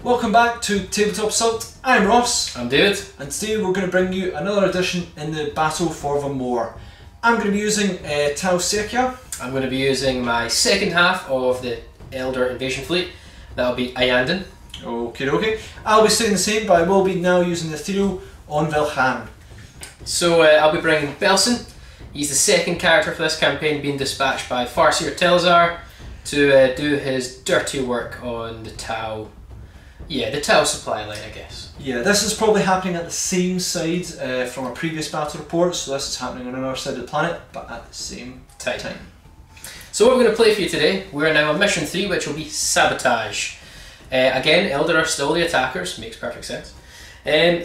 Welcome back to Tabletop Assault. I'm Ross. I'm David. And today we're going to bring you another edition in the battle for Vra'mor. I'm going to be using Talsaar. I'm going to be using my second half of the Elder Invasion Fleet. That'll be Ayandin. Okay. I'll be staying the same, but I will be now using the Ethereal Aun'O Velk'Han. So I'll be bringing Belsen. He's the second character for this campaign, being dispatched by Farseer Talsaar to do his dirty work on the Tau. Yeah, the Tau supply line, I guess. Yeah, this is probably happening at the same side from our previous battle report, so this is happening on another side of the planet, but at the same time. So what we're going to play for you today, we're now on mission 3, which will be Sabotage. Again, Elder are still the attackers, makes perfect sense.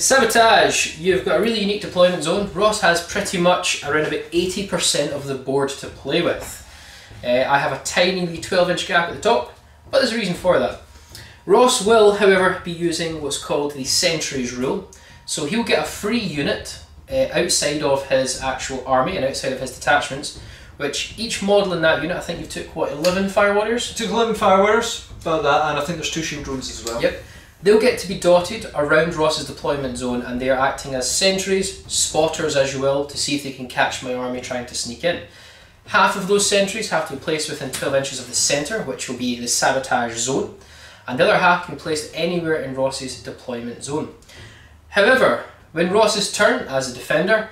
Sabotage, you've got a really unique deployment zone. Ross has pretty much around about 80% of the board to play with. I have a tiny 12-inch gap at the top, but there's a reason for that. Ross will, however, be using what's called the Sentries rule. So he'll get a free unit outside of his actual army and outside of his detachments, which each model in that unit, I think you took, what, 11 Fire Warriors? I took 11 Fire Warriors, about that, and I think there's 2 Shield Drones as well. Yep. They'll get to be dotted around Ross's deployment zone, and they are acting as sentries, spotters as you will, to see if they can catch my army trying to sneak in. Half of those sentries have to be placed within 12 inches of the centre, which will be the Sabotage zone, and the other half can be placed anywhere in Ross's deployment zone. However, when Ross's turn as a defender,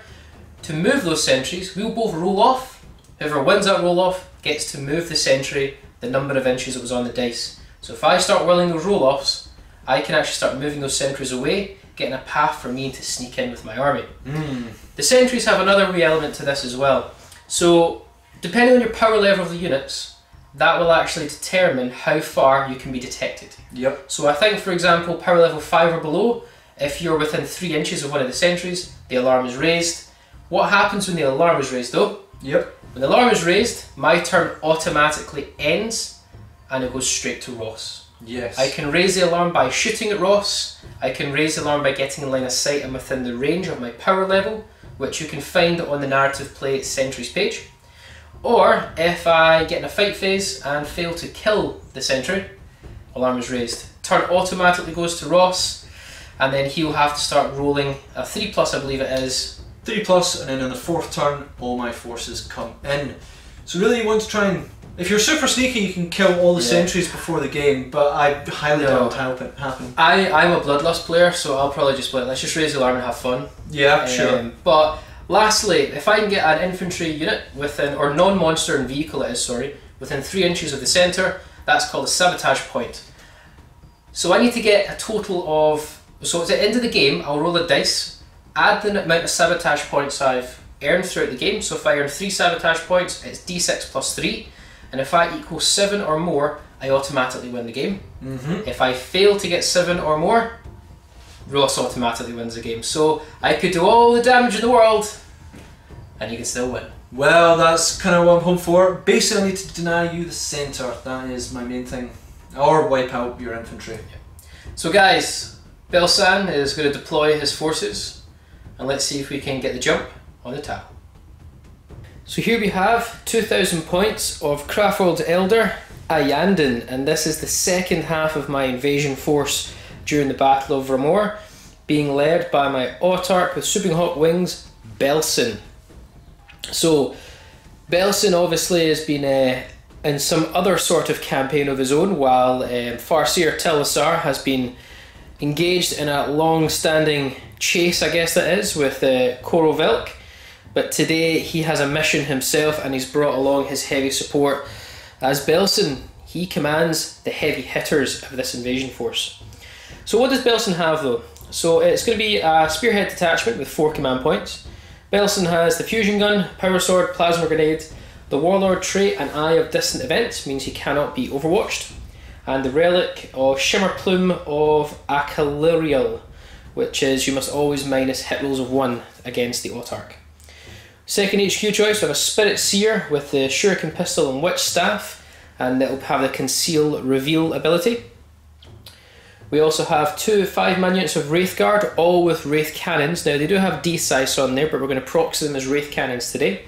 to move those sentries, we'll both roll off. Whoever wins that roll off gets to move the sentry the number of inches it was on the dice. So if I start whirling those roll offs, I can actually start moving those sentries away, getting a path for me to sneak in with my army. The sentries have another wee element to this as well. So depending on your power level of the units, that will actually determine how far you can be detected. Yep. So I think, for example, power level 5 or below, if you're within 3 inches of one of the sentries, the alarm is raised. What happens when the alarm is raised though? Yep. When the alarm is raised, my turn automatically ends and it goes straight to Ross. Yes. I can raise the alarm by shooting at Ross. I can raise the alarm by getting in line of sight and within the range of my power level, which you can find on the Narrative Play Sentries page. Or if I get in a fight phase and fail to kill the sentry, alarm is raised. Turn automatically goes to Ross, and then he'll have to start rolling a 3+, I believe it is. 3+, and then on the 4th turn, all my forces come in. So really you want to try and, if you're super sneaky, you can kill all the sentries before the game, but I highly doubt it happen. I'm a Bloodlust player, so I'll probably just play, let's just raise the alarm and have fun. Yeah, sure. But lastly, if I can get an infantry unit within, or non-monster and vehicle it is, sorry, within 3 inches of the centre, that's called a Sabotage point. So I need to get a total of, so at the end of the game, I'll roll a dice, add the amount of Sabotage points I've earned throughout the game. So if I earn 3 Sabotage points, it's d6 plus 3, and if I equal 7 or more, I automatically win the game. If I fail to get 7 or more, Ross automatically wins the game. So I could do all the damage in the world and you can still win. Well, that's kind of what I'm hoping for. Basically I need to deny you the centre, that is my main thing. Or wipe out your infantry. So guys, Belsen is going to deploy his forces and let's see if we can get the jump on the Tau. So here we have 2,000 points of Crafold Elder Ayandin, and this is the second half of my invasion force during the Battle of Vra'mor, being led by my Autarch with Swooping Hawk Wings, Belsen. So Belsen obviously has been in some other sort of campaign of his own, while Farseer Talsaar has been engaged in a long-standing chase, I guess that is, with Kor'O Velk. But today he has a mission himself and he's brought along his heavy support. As Belsen, he commands the heavy hitters of this invasion force. So what does Belsen have though? So it's going to be a spearhead detachment with 4 command points. Belsen has the fusion gun, power sword, plasma grenade, the warlord trait and eye of distant events, means he cannot be overwatched, and the relic of shimmer plume of Ethereal, which is you must always minus hit rolls of 1 against the Autarch. Second HQ choice, we have a Spirit Seer with the Shuriken Pistol and Witch Staff, and it will have the Conceal Reveal ability. We also have 2 5-man units of Wraith Guard, all with Wraith Cannons. Now they do have D-Size on there, but we're going to proxy them as Wraith Cannons today.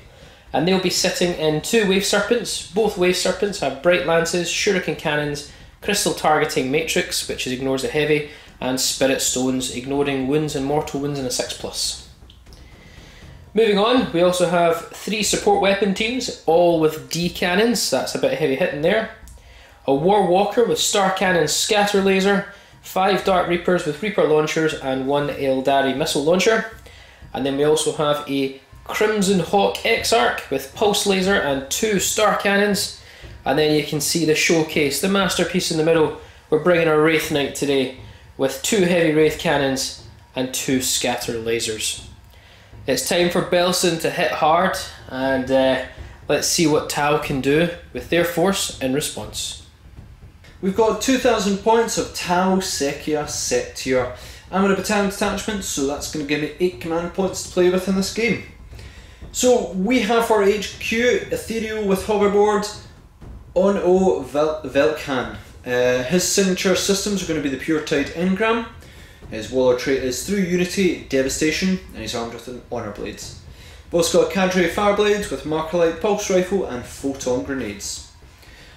And they'll be sitting in 2 Wave Serpents. Both Wave Serpents have Bright Lances, Shuriken Cannons, Crystal Targeting Matrix, which ignores the heavy, and Spirit Stones, ignoring wounds and mortal wounds in a 6+. Moving on, we also have 3 support weapon teams, all with D cannons, that's a bit of heavy hitting there. A War Walker with Star Cannon Scatter Laser, 5 Dark Reapers with Reaper Launchers, and 1 Eldari Missile Launcher. And then we also have a Crimson Hawk Exarch with Pulse Laser and 2 Star Cannons. And then you can see the showcase, the masterpiece in the middle. We're bringing our Wraith Knight today with 2 heavy Wraith Cannons and 2 Scatter Lasers. It's time for Belsen to hit hard, and let's see what Tau can do with their force in response. We've got 2,000 points of Tau Sekia set tier. I'm in a battalion detachment, so that's going to give me 8 command points to play with in this game. So we have for HQ Ethereal with Hoverboard, Aun'O Velk'Han. His signature systems are going to be the Pure Tide Engram. His Waller trait is through Unity, Devastation, and he's armed with an Honour Blades. We've also got Cadre Fireblades with Marker Light Pulse Rifle and Photon Grenades.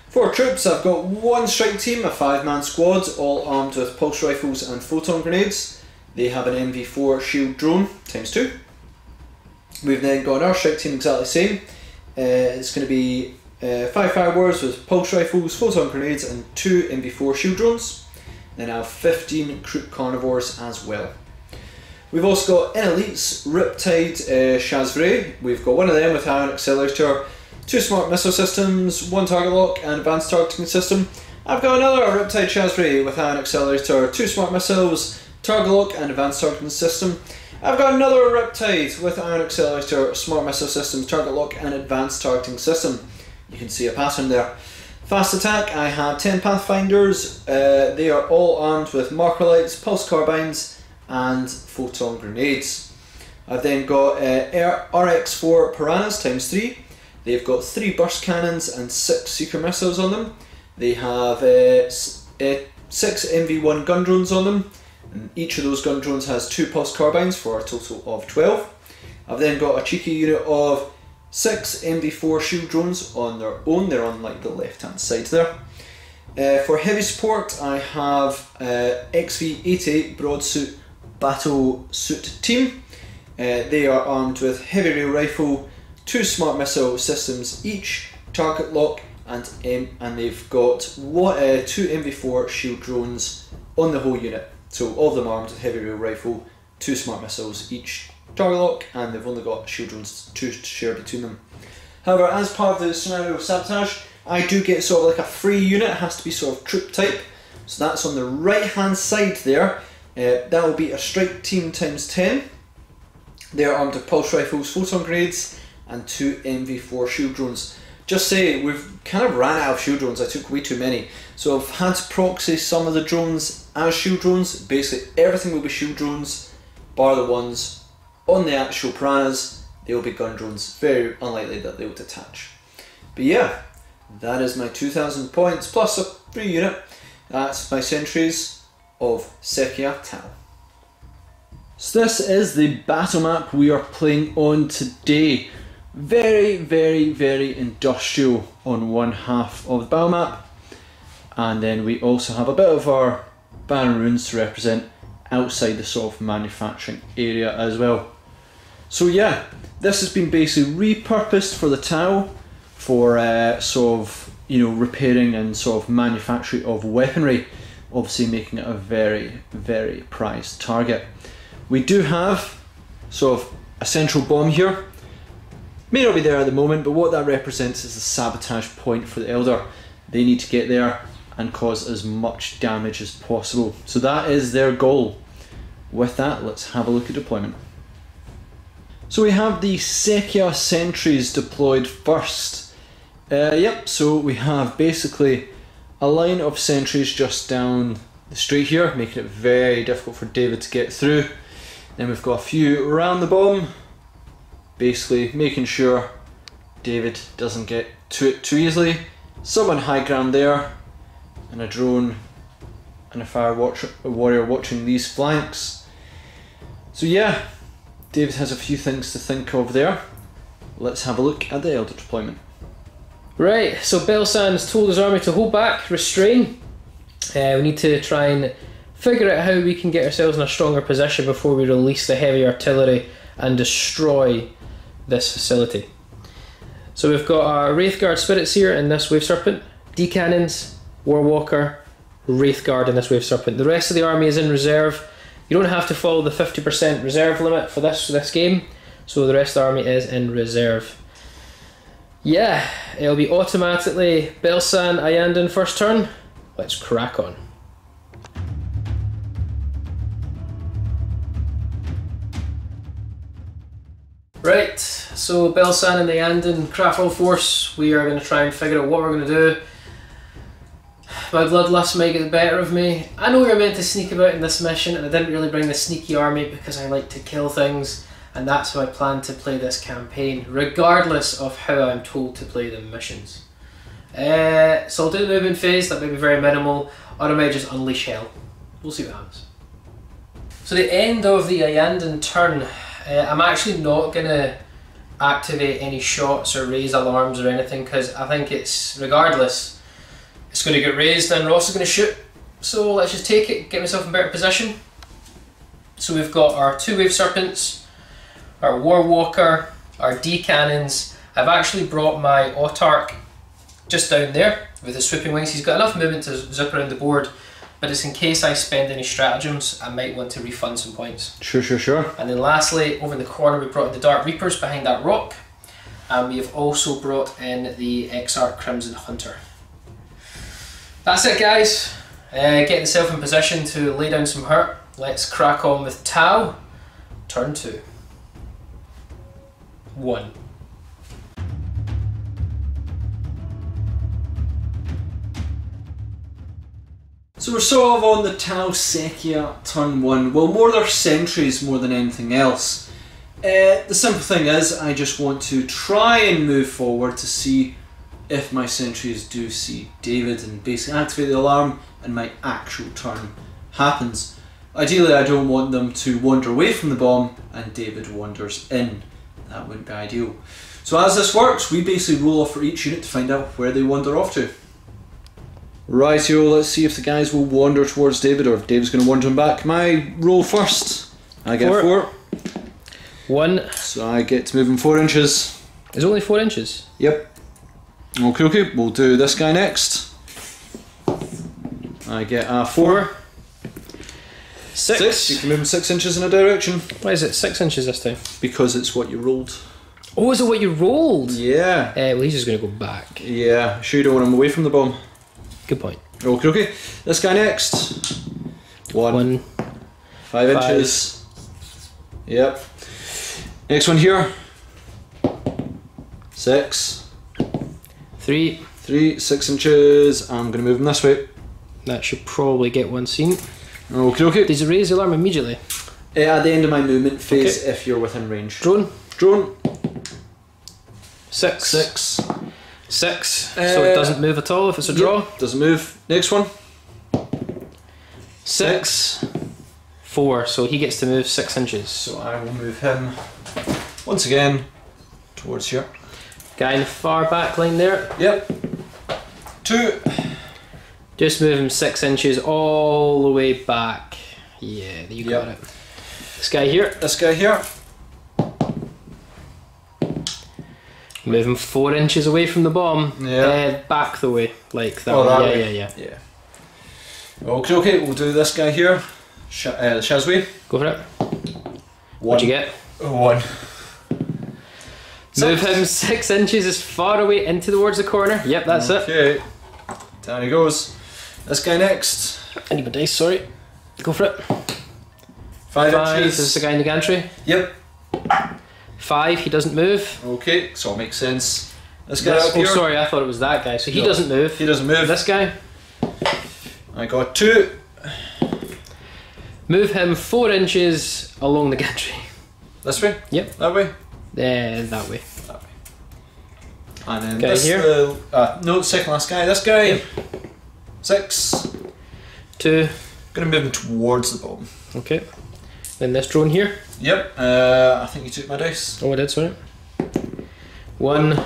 For troops, I've got 1 strike team, a 5-man squad, all armed with Pulse Rifles and Photon Grenades. They have an MV4 Shield Drone ×2. We've then got our strike team exactly the same. It's going to be 5 Firewars with Pulse Rifles, Photon Grenades and 2 MV4 Shield Drones. Then I have 15 Crook Carnivores as well. We've also got in Elites, Riptide Shazvray. We've got 1 of them with Ion Accelerator, 2 Smart Missile Systems, 1 Target Lock and Advanced Targeting System. I've got another Riptide Shazvray with Ion Accelerator, 2 Smart Missiles, Target Lock and Advanced Targeting System. I've got another Riptide with Ion Accelerator, Smart Missile Systems, Target Lock and Advanced Targeting System. You can see a pattern there. Fast attack, I have 10 Pathfinders. They are all armed with Marker Lights, Pulse Carbines and Photon Grenades. I've then got RX4 Piranhas ×3. They've got 3 Burst Cannons and 6 Seeker Missiles on them. They have 6 MV1 Gun Drones on them. And each of those gun drones has 2 Pulse Carbines for a total of 12. I've then got a cheeky unit of 6 MV4 Shield Drones on their own. They're on like the left hand side there. For heavy support, I have XV88 Broadsuit Battle Suit Team. They are armed with Heavy Rail Rifle, 2 Smart Missile Systems each, Target Lock, and they've got 2 MV4 Shield Drones on the whole unit. So all of them armed with Heavy Rail Rifle, 2 Smart Missiles each, Target Lock, and they've only got Shield Drones 2 shared between them. However, as part of the scenario of Sabotage, I do get sort of like a free unit. It has to be sort of troop type. So that's on the right hand side there. That will be a strike team ×10. They're armed with Pulse Rifles, Photon Grenades, and 2 MV4 Shield Drones. Just say, we've kind of ran out of Shield Drones. I took way too many. So I've had to proxy some of the drones as Shield Drones. Basically everything will be Shield Drones, bar the ones on the actual Piranhas. They will be gun drones. Very unlikely that they will detach. But yeah, that is my 2,000 points plus a free unit. That's my sentries of Sekia Tau. So this is the battle map we are playing on today. Very, very, very industrial on one half of the battle map. And then we also have a bit of our Baron runes to represent outside the sort of manufacturing area as well. So yeah, this has been basically repurposed for the Tau for sort of, you know, repairing and sort of manufacturing of weaponry, obviously making it a very, very prized target. We do have sort of a central bomb here. May not be there at the moment, but what that represents is the sabotage point for the Elder. They need to get there and cause as much damage as possible. So that is their goal. With that, let's have a look at deployment. So we have the Sekia sentries deployed first. Yep, so we have basically a line of sentries just down the street here, making it very difficult for David to get through. Then we've got a few around the bomb, basically making sure David doesn't get to it too easily. Some on high ground there, and a drone and a warrior watching these flanks. So yeah, David has a few things to think of there. Let's have a look at the Elder deployment. Right, so Belsen's told his army to hold back, restrain, We need to try and figure out how we can get ourselves in a stronger position before we release the heavy artillery and destroy this facility. So we've got our Wraithguard Spirits here in this Wave Serpent, D-Cannons, Warwalker, Wraithguard in this Wave Serpent. The rest of the army is in reserve. You don't have to follow the 50% reserve limit for this game, so the rest of the army is in reserve. Yeah, it'll be automatically Belsen Ayandin first turn. Let's crack on. Right, so Belsen and the Ayandin Craftful Force, we are going to try and figure out what we're going to do. My bloodlust might get the better of me. I know we were meant to sneak about in this mission and I didn't really bring the sneaky army because I like to kill things, and that's how I plan to play this campaign, regardless of how I'm told to play the missions. So I'll do the movement phase, that may be very minimal, or I might just unleash hell. We'll see what happens. So the end of the Ayandin turn, I'm actually not going to activate any shots or raise alarms or anything, because I think it's, regardless, it's going to get raised and Ross is going to shoot. So let's just take it, get myself in better position. So we've got our 2 Wave Serpents, our Warwalker, our D-Cannons. I've actually brought my Autarch just down there with his swooping wings. He's got enough movement to zip around the board, but it's in case I spend any stratagems, I might want to refund some points. Sure. And then lastly, over in the corner we brought in the Dark Reapers behind that rock, and we have also brought in the Exarch Crimson Hunter. That's it, guys. Getting yourself in position to lay down some hurt. Let's crack on with Tau, turn 2. 1. So we're sort of on the Tau Sekia turn 1. Well, more their sentries more than anything else. The simple thing is, I just want to try and move forward to see if my sentries do see David and basically activate the alarm and my actual turn happens. Ideally, I don't want them to wander away from the bomb and David wanders in. That wouldn't be ideal. So as this works, we basically roll off for each unit to find out where they wander off to. Rightio, let's see if the guys will wander towards David or if David's going to wander them back. My roll first. I get 4. 1. So I get to move him 4 inches. It's only 4 inches? Yep. Okay, we'll do this guy next. I get a 4. 6. You can move him 6 inches in a direction. Why is it 6 inches this time? Because it's what you rolled. Oh, is it what you rolled? Yeah. Well, he's just going to go back. Yeah, sure you don't want him away from the bomb. Good point. Okay. This guy next. 1. 5 inches. Yep. Next one here. 6. 3. 6 inches. I'm going to move him this way. That should probably get one seen. Okay. Does it raise the alarm immediately? At the end of my movement phase, if you're within range. Drone. 6. 6. So it doesn't move at all if it's a draw? Yep, doesn't move. Next one. 6. 4. So he gets to move 6 inches. So I will move him once again towards here. Guy in the far back line there. Yep. 2. Just move him 6 inches all the way back. Yeah, you got it. This guy here. Move him 4 inches away from the bomb. Yeah. Back the way, like that. Oh, that way. way. Yeah. Okay, we'll do this guy here. Shazwi. Go for it. 1. What'd you get? 1. Move him 6 inches as far away into towards the corner. Yep, that's it. Okay. Down he goes. This guy next. I need my dice, sorry. Go for it. 5 This inches. is the guy in the gantry. Yep. 5, he doesn't move. Okay, so it makes sense. This guy up here. Oh, sorry, I thought it was that guy. So he doesn't move. He doesn't move. This guy. I got 2. Move him 4 inches along the gantry. This way? Yep. That way? That way. And then Guy this here? no, second last guy. This guy. Yep. 6. 2. Gonna move him towards the bomb. Okay. Then this drone here. Yep. I think you took my dice. Oh, I did, sorry. 1.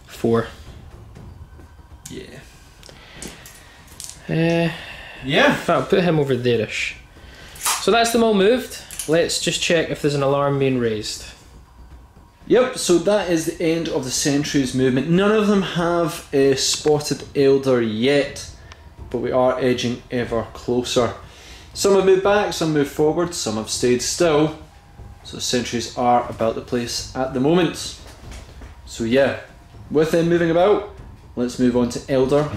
4. Yeah. Yeah. In fact, I'll put him over there-ish. So that's them all moved. Let's just check if there's an alarm being raised. Yep, so that is the end of the sentries movement. None of them have a spotted elder yet, but we are edging ever closer. Some have moved back, some moved forward, some have stayed still. So sentries are about the place at the moment. So yeah, with them moving about, let's move on to Elder,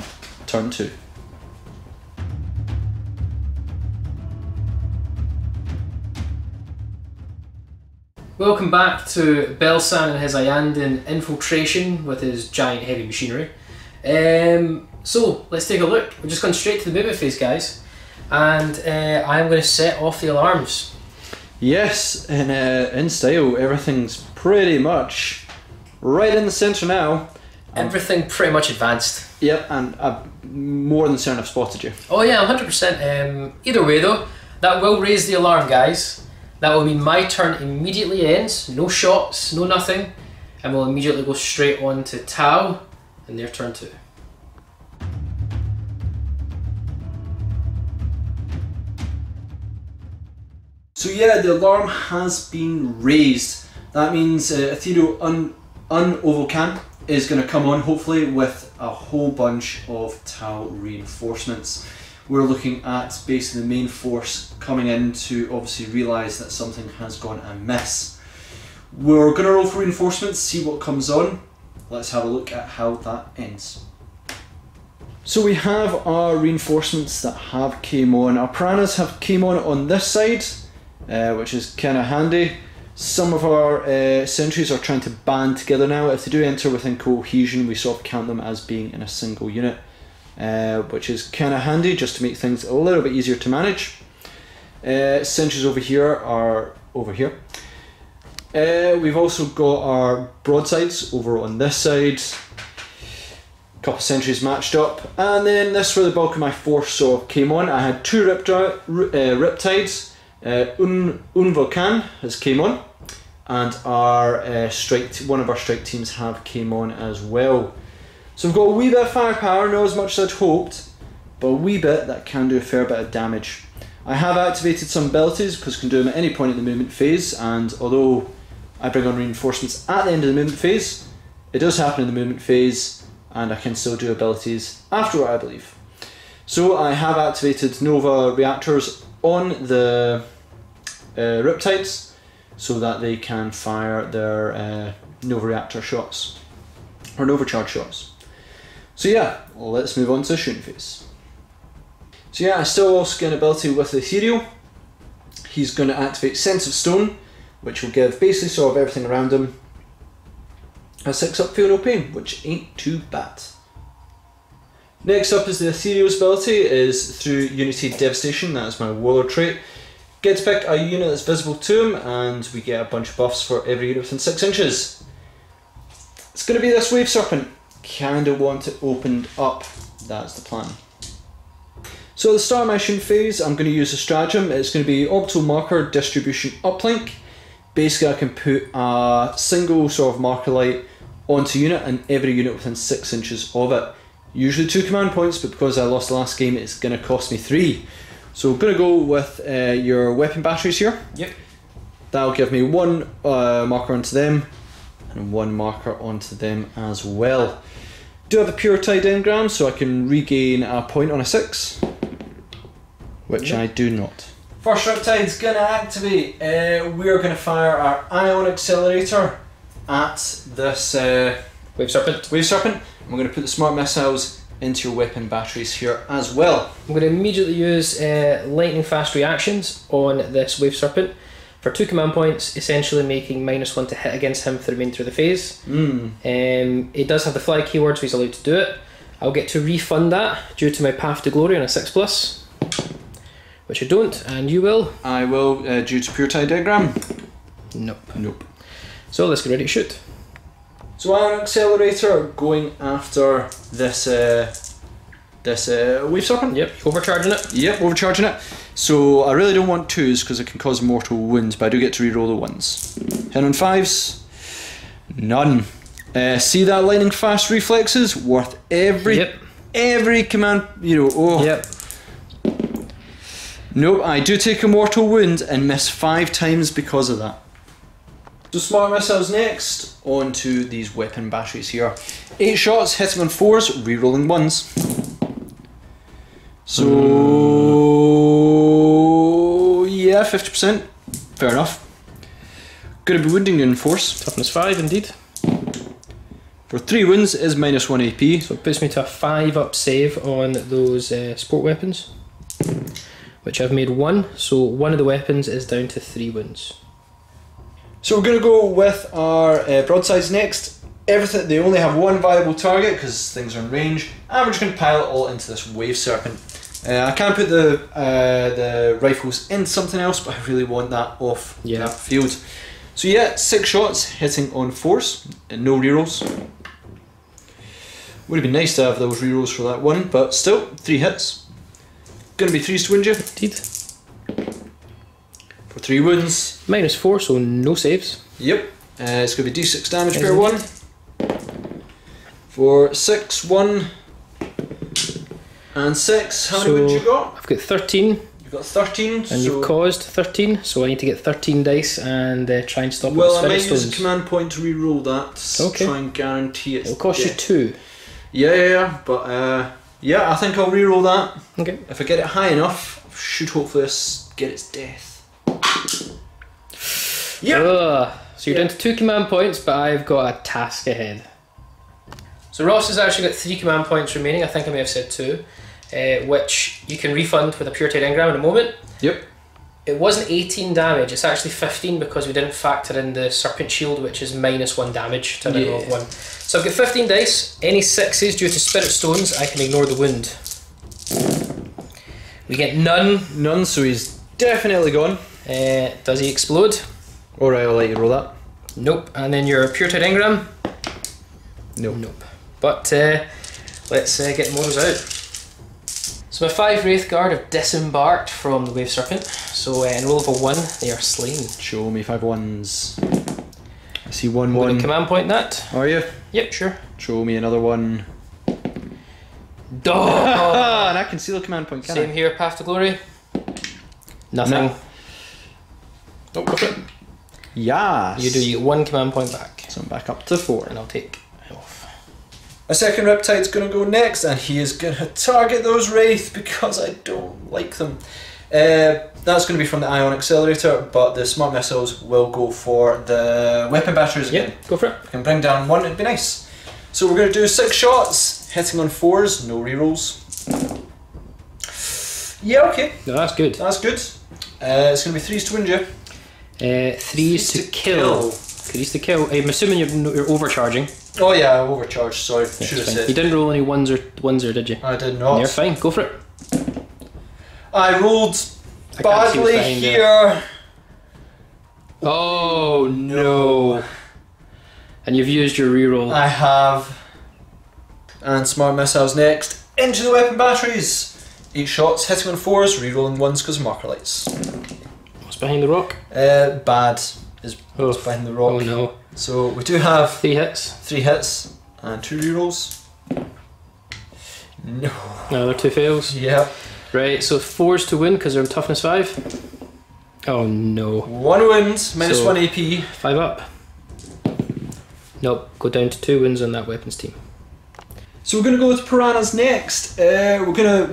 turn 2. Welcome back to Belsen and his Iandan infiltration with his giant heavy machinery. So let's take a look. We're just going straight to the movement phase, guys, and I'm going to set off the alarms. Yes, in style, everything's pretty much right in the centre now. Everything pretty much advanced. Yep, and I'm more than certain I've spotted you. Oh yeah, 100%. Either way though, that will raise the alarm, guys. That will mean my turn immediately ends, no shots, no nothing, and we'll immediately go straight on to Tau and their turn 2. So yeah, the alarm has been raised. That means Ethereal Aun'O Velk'Han is going to come on, hopefully with a whole bunch of Tau reinforcements. We're looking at basically the main force coming in to obviously realise that something has gone amiss. We're going to roll for reinforcements, see what comes on. Let's have a look at how that ends. So we have our reinforcements that have came on. Our piranhas have came on this side, which is kind of handy. Some of our sentries are trying to band together now. If they do enter within cohesion, we sort of count them as being in a single unit. Which is kind of handy just to make things a little bit easier to manage. Sentries over here are over here. We've also got our broadsides over on this side. A couple of sentries matched up, and then this is where the bulk of my force sort of came on. I had 2 Riptides. Aun'O Velk'Han has came on, and our one of our strike teams have came on as well. So we've got a wee bit of firepower, not as much as I'd hoped, but a wee bit that can do a fair bit of damage. I have activated some abilities because I can do them at any point in the movement phase, and although I bring on reinforcements at the end of the movement phase, it does happen in the movement phase, and I can still do abilities after, I believe. So I have activated Nova reactors on the Riptides so that they can fire their Nova reactor shots, or Nova charge shots. So yeah, let's move on to the shooting phase. So yeah, I still also get an ability with Ethereal. He's going to activate Sense of Stone, which will give basically sort of everything around him a 6-up Feel No Pain, which ain't too bad. Next up is the Ethereal's ability, is through Unity Devastation. That is my Warlord trait. Get to pick a unit that's visible to him, and we get a bunch of buffs for every unit within 6 inches. It's going to be this Wave Serpent. Kinda want it opened up. That's the plan. So at the start of my shooting phase, I'm going to use a stratagem. It's going to be Orbital Marker Distribution Uplink. Basically, I can put a single sort of marker light onto unit and every unit within 6 inches of it. Usually 2 command points, but because I lost the last game, it's going to cost me 3. So I'm going to go with your weapon batteries here. Yep. That'll give me 1 marker onto them, and 1 marker onto them as well. Do have a pure tide engram, so I can regain a point on a 6, which I do not. First Riptide's going to activate. We're going to fire our Ion Accelerator at this Wave Serpent. And we're going to put the smart missiles into your weapon batteries here as well. I'm going to immediately use lightning fast reactions on this Wave Serpent for 2 command points, essentially making -1 to hit against him for the remainder of the phase. It does have the fly keyword, so he's allowed to do it. I'll get to refund that due to my Path to Glory on a 6+, which I don't, and you will. I will, due to pure tide diagram. Nope. So let's get ready to shoot. So Ion Accelerator going after this Wave Serpent. Yep, overcharging it. Yep, overcharging it. So I really don't want 2s because it can cause mortal wounds, but I do get to reroll the 1s. Hit on 5s. None. See that lightning fast reflexes? Worth every command, you know. Oh. Yep. Nope, I do take a mortal wound and miss 5 times because of that. So smart missiles next. On to these weapon batteries here. 8 shots, hitting on 4s, rerolling 1s. So yeah, 50%. Fair enough. Gonna be wounding you in force. Toughness 5 indeed. For 3 wounds is -1 AP. So it puts me to a 5 up save on those sport weapons, which I've made 1, so one of the weapons is down to 3 wounds. So we're going to go with our broadsides next. Everything, they only have 1 viable target because things are in range, and we're just going to pile it all into this wave serpent. I can put the rifles in something else, but I really want that off that field. So yeah, 6 shots, hitting on 4s, and no rerolls. Would have been nice to have those rerolls for that one, but still, 3 hits. Gonna be 3s to wound you. Indeed. For 3 wounds. -4, so no saves. Yep. It's gonna be D6 damage per 1. For 6, 1, and 6. How many wounds you got? I've got 13. You've got 13. And you've caused 13, so I need to get 13 dice and try and stop it with Well, I spirit might stones. use a command point to reroll that to try and guarantee it's It'll cost you 2. Yeah, but yeah, I think I'll reroll that. Okay. If I get it high enough, I should hopefully get its death. Yeah. So you're down to 2 command points, but I've got a task ahead. So Ross has actually got 3 command points remaining. I think I may have said 2, which you can refund with a pure Tide engram in a moment. Yep. It wasn't 18 damage, it's actually 15 because we didn't factor in the Serpent Shield, which is -1 damage to a minimum of 1. So I've got 15 dice. Any 6s due to Spirit Stones, I can ignore the wound. We get none. None, so he's definitely gone. Does he explode? Alright, I'll let you roll that. Nope. And then your pure Tide engram? Nope. Nope. But let's get more of those out. So my 5 Wraith Guard have disembarked from the Wave Serpent. So in roll of a 1, they are slain. Show me 5 1s. I see 1 1. 1. Command point that. Are you? Yep, sure. Show me another 1. Oh. And I can see the command point, Same here, Path to Glory. Nothing. No. Oh, go for it. Yes. You get 1 command point back. So I'm back up to 4. And I'll take off. A second Riptide's going to go next, and he is going to target those Wraith because I don't like them. That's going to be from the Ion Accelerator, but the smart missiles will go for the weapon batteries again. Yep, go for it. If I can bring down 1, it'd be nice. So we're going to do 6 shots, hitting on 4s, no rerolls. Yeah, okay. No, that's good. That's good. It's going to be 3s to wound you. 3s to kill. 3s to kill. I'm assuming you're overcharging. Oh yeah, I overcharged, sorry. Should have said. You didn't roll any ones or did you? I did not. You're fine, go for it. I rolled badly here. Oh no. And you've used your reroll. I have. And smart missiles next. Into the weapon batteries. 8 shots, hitting on 4s, rerolling 1s because of marker lights. What's behind the rock? Bad is what's behind the rock. Oh no. So we do have 3 hits. 3 hits and 2 rerolls. No. Another 2 fails. Yeah. Right, so 4s to win because they're in toughness 5. Oh no. 1 wins, -1 AP. 5 up. Nope, go down to 2 wins on that weapons team. So we're gonna go with piranhas next. We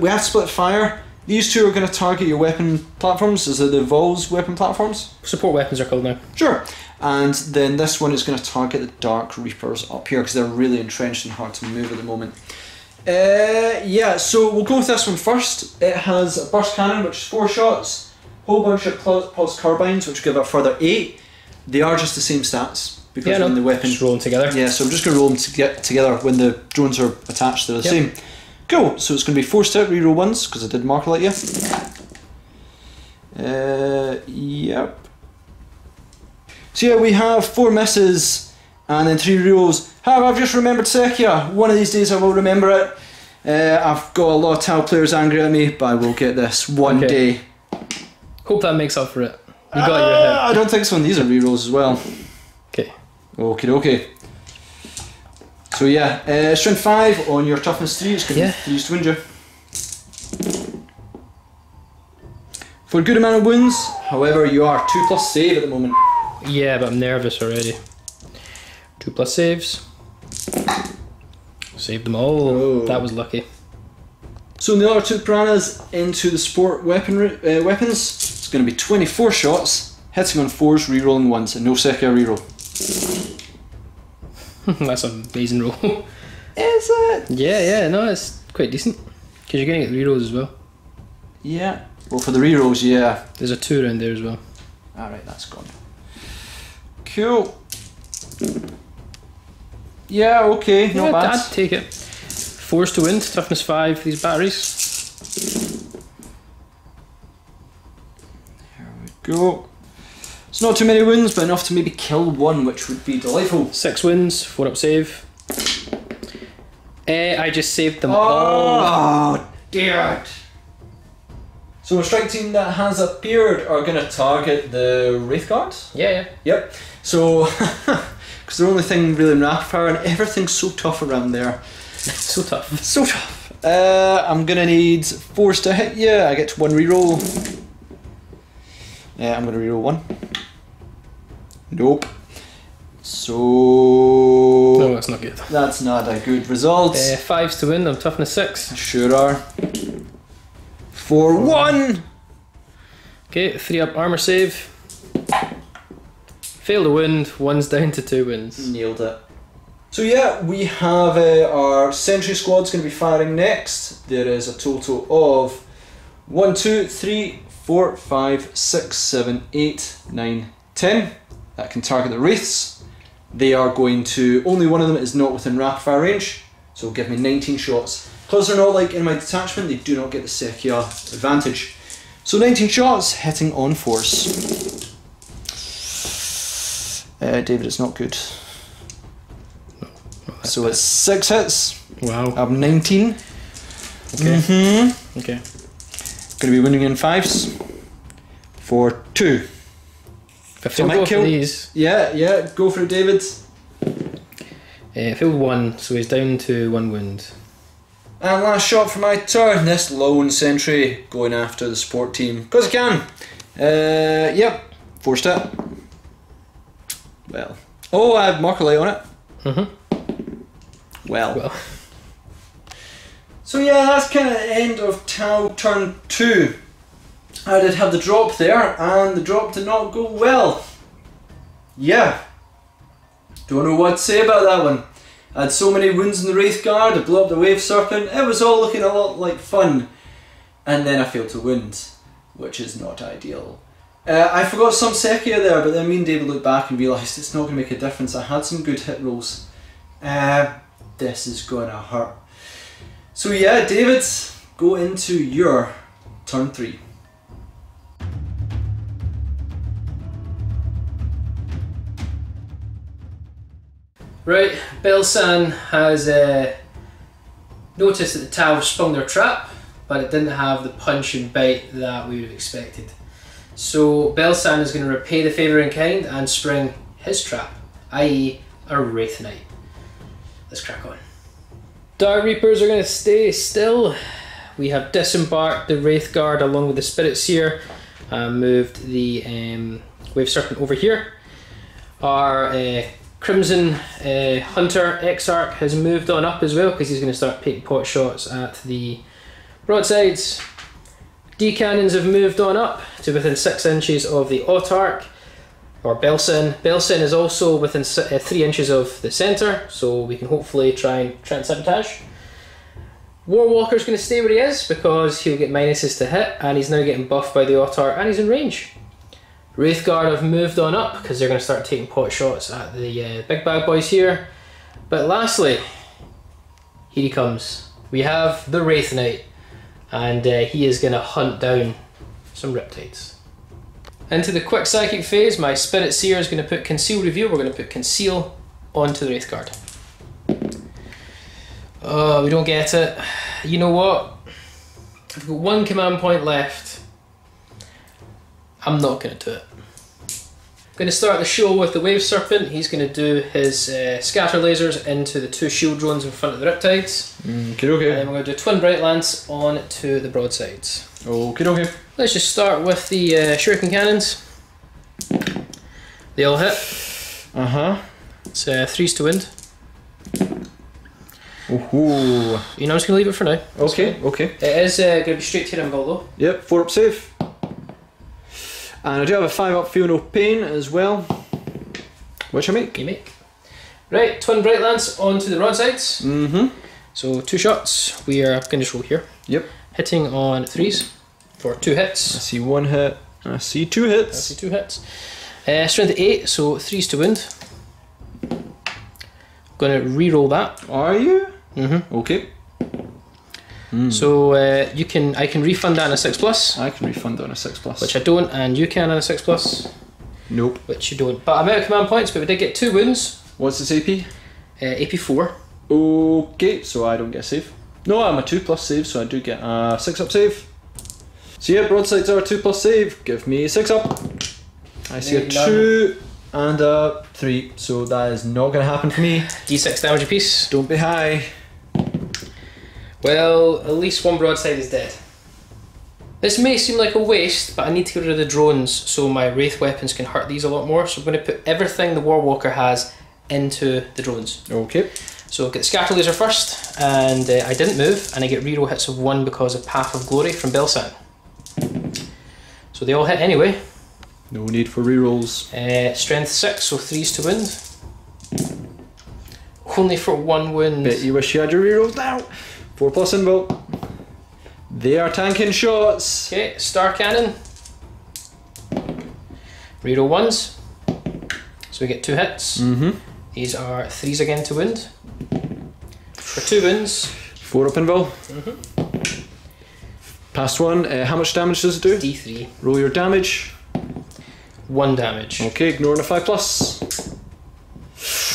have to split fire. These 2 are gonna target your weapon platforms. Is it the Vol's weapon platforms? Support weapons are called now. Sure. And then this one is gonna target the Dark Reapers up here because they're really entrenched and hard to move at the moment. Yeah, so we'll go with this one first. It has a burst cannon, which is 4 shots, whole bunch of pulse carbines, which give a further 8. They are just the same stats because when the weapons just rolling together. Yeah, so I'm just going to roll them together when the drones are attached. They're the same. Cool. So it's going to be 4 step reroll 1s because I did mark like you. Yep. So yeah, we have 4 misses and then 3 rerolls. However, I've just remembered Sekia. One of these days I will remember it. I've got a lot of Tau players angry at me, but I will get this one day. Hope that makes up for it. You got your hit. I don't think so, and these are rerolls as well. Okay. Okie dokie. So yeah, strength 5 on your toughness 3, it's going to be 3s to wound you. for a good amount of wounds. However, you are 2+ save at the moment. Yeah, but I'm nervous already. 2+ saves. Saved them all. Oh. That was lucky. So the other 2 piranhas into the sport weapons. It's going to be 24 shots, hitting on 4s, rerolling 1s, and no second reroll. That's an amazing roll. Is it? Yeah, no, it's quite decent. Because you're going to get rerolls as well. Yeah. Well, for the rerolls, yeah. There's a 2 around there as well. Alright, that's gone. Cool. Yeah, okay, not bad. I'd take it. 4s to wind, toughness 5 for these batteries. Here we go. It's not too many wounds, but enough to maybe kill 1, which would be delightful. 6 wins, 4 up save. I just saved them all. Oh, dear it. So a strike team that has appeared are going to target the Wraith Guard? Yeah. Yep. So, because the only thing really in rapid fire and everything's so tough around there. So tough. So tough. I'm going to need 4s to hit you. I get 1 reroll. I'm going to reroll 1. Nope. So... No, that's not good. That's not a good result. 5s to win, I'm toughness 6. Sure are. 4-1! Okay, 3 up armour save. Failed a wound, 1's down to 2 wins. Nailed it. So yeah, we have our sentry squad's going to be firing next. There is a total of 1, 2, 3, 4, 5, 6, 7, 8, 9, 10. That can target the wraiths. They are going to, only one of them is not within rapid fire range, so give me 19 shots. Because they're not like in my detachment, they do not get the Sekia advantage. So 19 shots, hitting on force. David, it's not good. So it's 6 hits. Wow. I'm 19. Okay. Okay. Going to be winning in 5s. For 2. If I go for these. Yeah, go for it, David. Failed 1, so he's down to 1 wound. And last shot for my turn. This lone sentry going after the support team. Because I can. Yep. Forced it. Well. Oh, I have marker light on it. Well. So yeah, that's kind of the end of Tau turn 2. I did have the drop there, and the drop did not go well. Yeah. Don't know what to say about that one. I had so many wounds in the Wraith Guard, I blew up the Wave Serpent, it was all looking a lot like fun. And then I failed to wound, which is not ideal. I forgot some Sekia there, but then me and David looked back and realised it's not going to make a difference. I had some good hit rolls. This is going to hurt. So yeah, David, go into your turn 3. Right, Belsen has noticed that the Tau sprung their trap, but it didn't have the punch and bite that we would have expected. So Belsen is going to repay the favour in kind and spring his trap, i.e. a Wraith Knight. Let's crack on. Dark Reapers are going to stay still. We have disembarked the Wraith Guard along with the Spirit Seer and moved the Wave Serpent over here. Our Crimson Hunter Exarch has moved on up as well because he's going to start taking pot shots at the broadsides. D-cannons have moved on up to within 6 inches of the Autarch, or Belsen. Belsen is also within 3 inches of the centre, so we can hopefully try and sabotage. Warwalker's going to stay where he is because he'll get minuses to hit, and he's now getting buffed by the Autarch, and he's in range. Wraith Guard have moved on up because they're going to start taking pot shots at the big bad boys here. But lastly, here he comes. We have the Wraith Knight, and he is going to hunt down some Riptides. Into the quick psychic phase, my Spirit Seer is going to put Conceal Reveal. We're going to put Conceal onto the Wraith Guard. Oh, we don't get it. You know what? I've got 1 command point left. I'm not going to do it. I'm going to start the show with the Wave Serpent. He's going to do his scatter lasers into the 2 shield drones in front of the Riptides. Okay. And then we're going to do Twin Bright Lance on to the broadsides. Okay, okay. Let's just start with the shuriken cannons. They all hit. It's 3s to wind. Oh. You know, I'm just going to leave it for now. Okay, okay. It is going to be straight to your invul though. Yep, 4 up save. And I do have a 5 up feel no pain as well. Which I make. You make. Right, twin bright lance onto the broadsides. So 2 shots. We are going to just roll here. Yep. Hitting on 3s for 2 hits. I see 1 hit. I see 2 hits. I see 2 hits. Strength 8, so 3s to wind. Going to re-roll that. Are you? Okay. So I can refund that on a 6+. I can refund on a 6+. Which I don't, and you can on a 6+. Nope. Which you don't. But I'm out of command points, but we did get 2 wounds. What's this AP? AP 4. Okay, so I don't get a save. No, I'm a 2+ save, so I do get a 6 up save. So yeah, broadsides are a 2+ save. Give me 6 up. I see a 2 and a 3, so that is not going to happen for me. D6 damage apiece. Don't be high. Well, at least 1 broadside is dead. This may seem like a waste, but I need to get rid of the drones so my wraith weapons can hurt these a lot more. So I'm going to put everything the Warwalker has into the drones. Okay. So get the scatter laser first, and I didn't move, and I get reroll hits of 1 because of Path of Glory from Belsen. So they all hit anyway. No need for rerolls. Strength 6, so 3s to wind. Only for 1 wound. Bet you wish you had your rerolls now. 4+ invul. They are tanking shots. Okay, star cannon. Reroll 1s. So we get 2 hits. These are 3s again to wind. For 2 wounds. 4 up invul. Past 1. How much damage does it do? D3. Roll your damage. 1 damage. Okay, ignoring a 5+.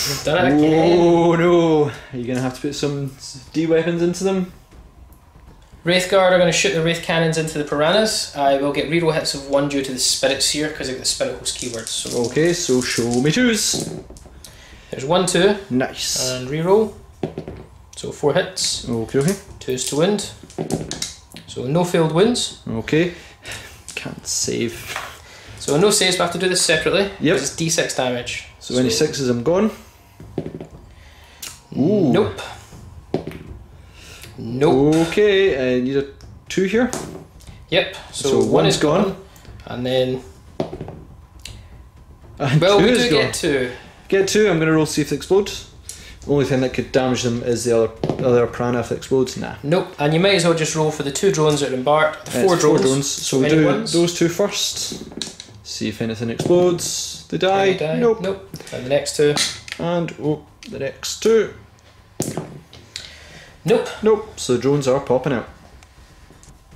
We've done it again. Oh no! Are you going to have to put some D weapons into them? Wraithguard are going to shoot the Wraith Cannons into the Piranhas. I will get reroll hits of 1 due to the Spirit Seer because I get the Spirit Host keywords. So okay, so show me 2s. There's 1, 2. Nice. And reroll. So 4 hits. Okay, okay. 2s to wind. So no failed wins. Okay. Can't save. So no saves, but I have to do this separately. Yep. It's D6 damage. So any 6s, I'm gone. Ooh. Nope. Nope. Okay, I need a 2 here. Yep. So 1 is gone. And then... well, we do get 2. Get 2, I'm going to roll see if it explodes. Only thing that could damage them is the other piranha if it explodes. Nah. Nope. And you might as well just roll for the 2 drones that are embarked. The 4 drones. So we'll do those 2 first. See if anything explodes. They die. Nope. Nope. And the next 2. And oh, the next 2. Nope. Nope. So the drones are popping out.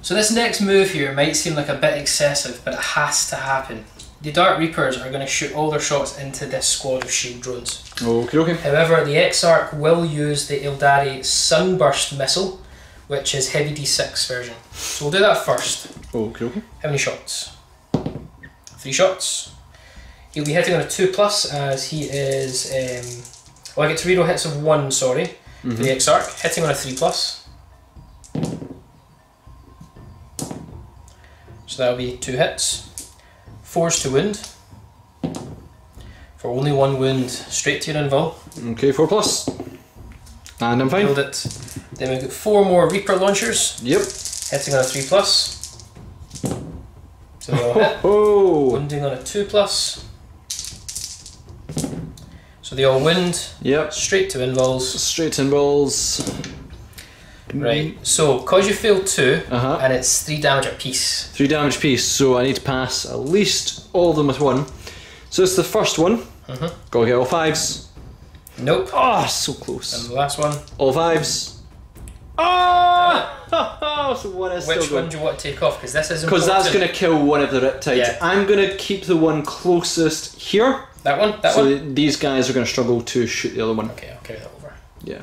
So this next move here might seem like a bit excessive, but it has to happen. The Dark Reapers are going to shoot all their shots into this squad of shield drones. Okay, okay. However, the Exarch will use the Ildari Sunburst missile, which is heavy D6 version. So we'll do that first. Okay, okay. How many shots? 3 shots. He'll be hitting on a 2+, as he is... well, I get to reroll hits of 1, sorry, for the Exarch. Hitting on a 3+. So that'll be 2 hits. 4s to wound. For only 1 wound, straight to your invul. Okay, 4+. And I'm fine. Killed it. Then we've got 4 more Reaper launchers. Yep. Hitting on a 3+. So they all hit. Wounding on a 2+. So they all wound. Yep. Straight to invuls. Straight to invuls. Right, so because you failed 2, and it's 3 damage a piece. 3 damage piece, so I need to pass at least all of them with 1. So it's the first one. Gotta get all 5s. Nope. Oh, so close. And the last one. All 5s. Oh! So one is Which still one do you want to take off? Because this is important. Because that's going to kill one of the Riptides. Yeah. I'm going to keep the one closest here. That one? That one? So these guys are going to struggle to shoot the other one. Okay, I'll carry that over. Yeah.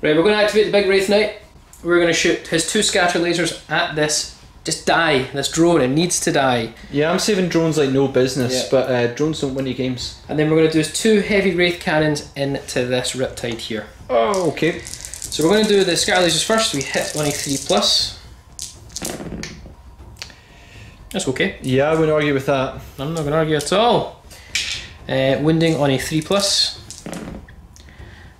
Right, we're going to activate the big Wraith Knight. We're going to shoot his 2 scatter lasers at this. Just die. This drone, it needs to die. Yeah, I'm saving drones like no business, but drones don't win you games. And then we're going to do 2 heavy Wraith Cannons into this Riptide here. Oh, okay. So we're going to do the scatter lasers first. We hit on a 3+. That's okay. Yeah, I wouldn't argue with that. I'm not going to argue at all. Wounding on a 3+.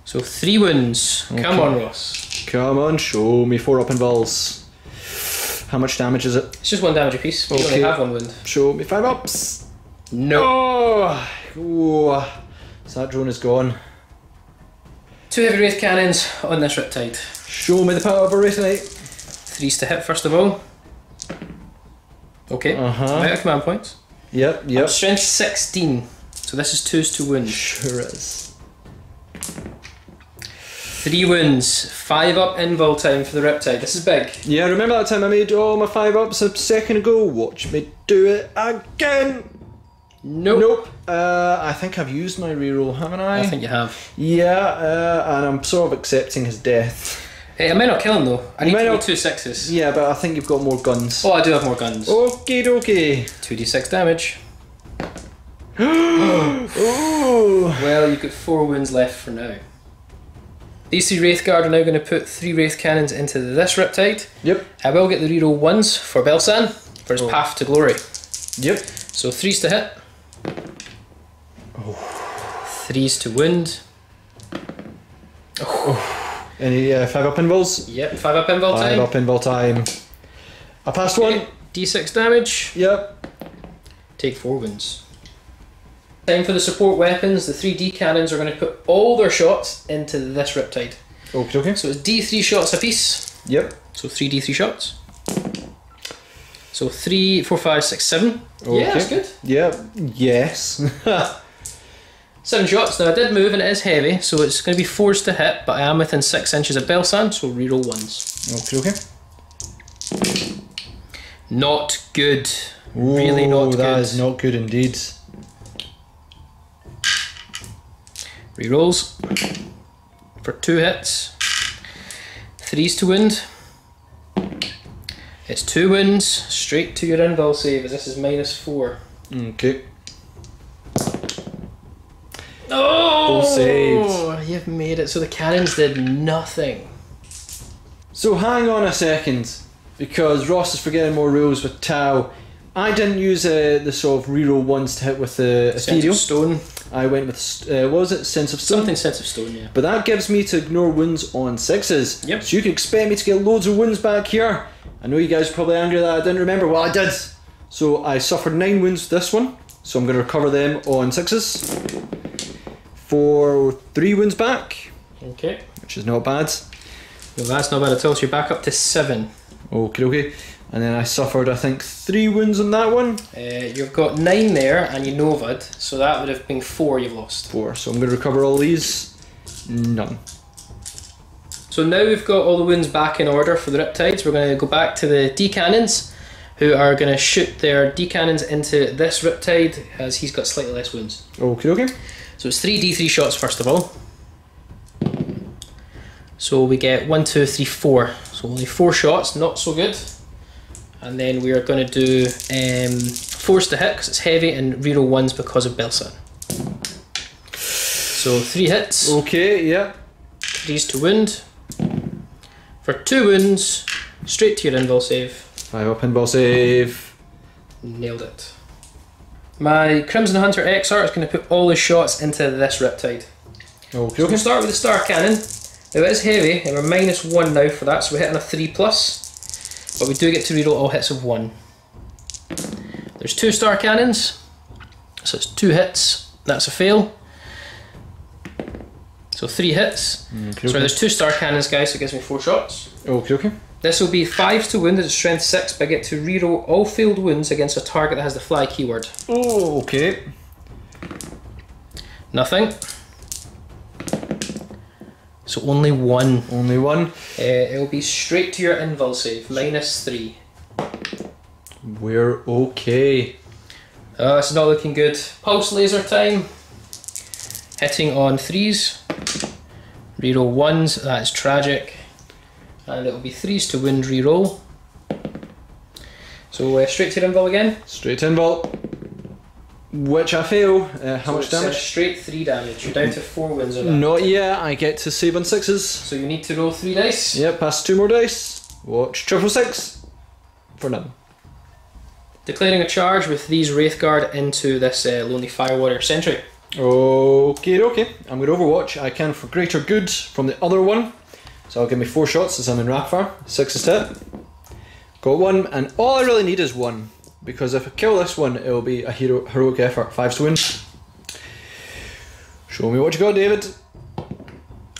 So 3 wounds. Okay. Come on, Ross. Come on, show me 4 up involves. How much damage is it? It's just 1 damage apiece. You only have 1 wound. Show me 5 ups. No. Oh. Ooh. So that drone is gone. 2 heavy wraith cannons on this Riptide. Show me the power of a Wraith Knight. 3s to hit first of all. Okay. Out of command points. Yep. Strength 16. So this is 2s to wound. Sure is. 3 wounds. 5 up invul time for the Riptide. This is big. Yeah, remember that time I made all my 5 ups a second ago? Watch me do it again. Nope. I think I've used my reroll, haven't I? I think you have. Yeah, and I'm sort of accepting his death. Hey, I might not kill him though. I need to roll 2 6s. Yeah, but I think you've got more guns. Oh, I do have more guns. Okie dokie. 2d6 damage. Oh. Well, you've got 4 wounds left for now. These 3 Wraithguard are now going to put 3 Wraith Cannons into this Riptide. Yep. I will get the reroll 1s for Belsen for his path to glory. Yep. So 3s to hit. 3s to wound. Any 5 up invuls? Yep, 5 up invul time. 5 up invul time. I passed 1. D6 damage. Yep. Take 4 wounds. Time for the support weapons. The 3D cannons are going to put all their shots into this Riptide. Okay. So it's D3 shots apiece. Yep. So 3 D3 shots. So 3, 4, 5, 6, 7. Okay. Yeah, that's good. Yep. Yes. 7 shots. Now I did move and it is heavy, so it's going to be 4s to hit, but I am within 6 inches of Belsen, so reroll 1s. Okay. Not good. Really not good. That is not good indeed. Rerolls for 2 hits. 3s to wound. It's 2 wounds straight to your invul save, as this is -4. Okay. Oh! Saved. You've made it. So the cannons did nothing. So hang on a second, because Ross is forgetting more rules with Tau. I didn't use the sort of reroll 1s to hit with the Ethereal. Sense of Stone. I went with, what was it? Sense of Stone? Something Sense of Stone, yeah. But that gives me to ignore wounds on 6s. Yep. So you can expect me to get loads of wounds back here. I know you guys are probably angry that I didn't remember. Well, I did. So I suffered 9 wounds with this one. So I'm going to recover them on 6s. For 3 wounds back. Okay. Which is not bad. Well, that's not bad at all. So you're back up to 7. Okay. And then I suffered, I think, 3 wounds on that one. You've got 9 there, and you Novad, so that would have been 4 you've lost. 4. So I'm going to recover all these. None. So now we've got all the wounds back in order for the Riptides. We're going to go back to the D-Cannons, who are going to shoot their D-Cannons into this Riptide, as he's got slightly less wounds. Okay. So it's 3 D3 shots first of all. So we get 1, 2, 3, 4. So only 4 shots, not so good. And then we are going to do 4s to hit because it's heavy, and reroll 1s because of Belsen. So 3 hits. Okay, yeah. 3s to wound. For 2 wounds, straight to your invul save. 5 up invul save. Nailed it. My Crimson Hunter XR is going to put all the shots into this Riptide. Okay. So we'll start with the Star Cannon. Now it is heavy, and we're -1 now for that, so we're hitting a 3+. But we do get to reroll all hits of 1. There's 2 Star Cannons, so it's 2 hits, that's a fail. So 3 hits. Okay. So there's 2 Star Cannons, guys, so it gives me 4 shots. Okay. This will be 5s to wound, it's strength 6, but I get to reroll all failed wounds against a target that has the fly keyword. Oh, okay. Nothing. So only 1. Only 1. It'll be straight to your invul save, -3. We're okay. Oh, it's not looking good. Pulse laser time. Hitting on 3s. Reroll 1s, that is tragic. And it'll be 3s to wound reroll. So straight to your invul again. Straight to invul. Which I fail. How much damage? Straight 3 damage. You're down to 4 wounds on that. Not yet. I get to save on 6s. So you need to roll 3 dice. Yep, pass 2 more dice. Watch triple 6. For none. Declaring a charge with these Wraithguard into this Lonely Fire Warrior Sentry. Okay, okay. I'm going to Overwatch. I can for greater good from the other one. So I'll give me 4 shots as I'm in rapid fire. 6 is hit. Got 1, and all I really need is 1. Because if I kill this one, it'll be a heroic effort. 5's to win. Show me what you got, David.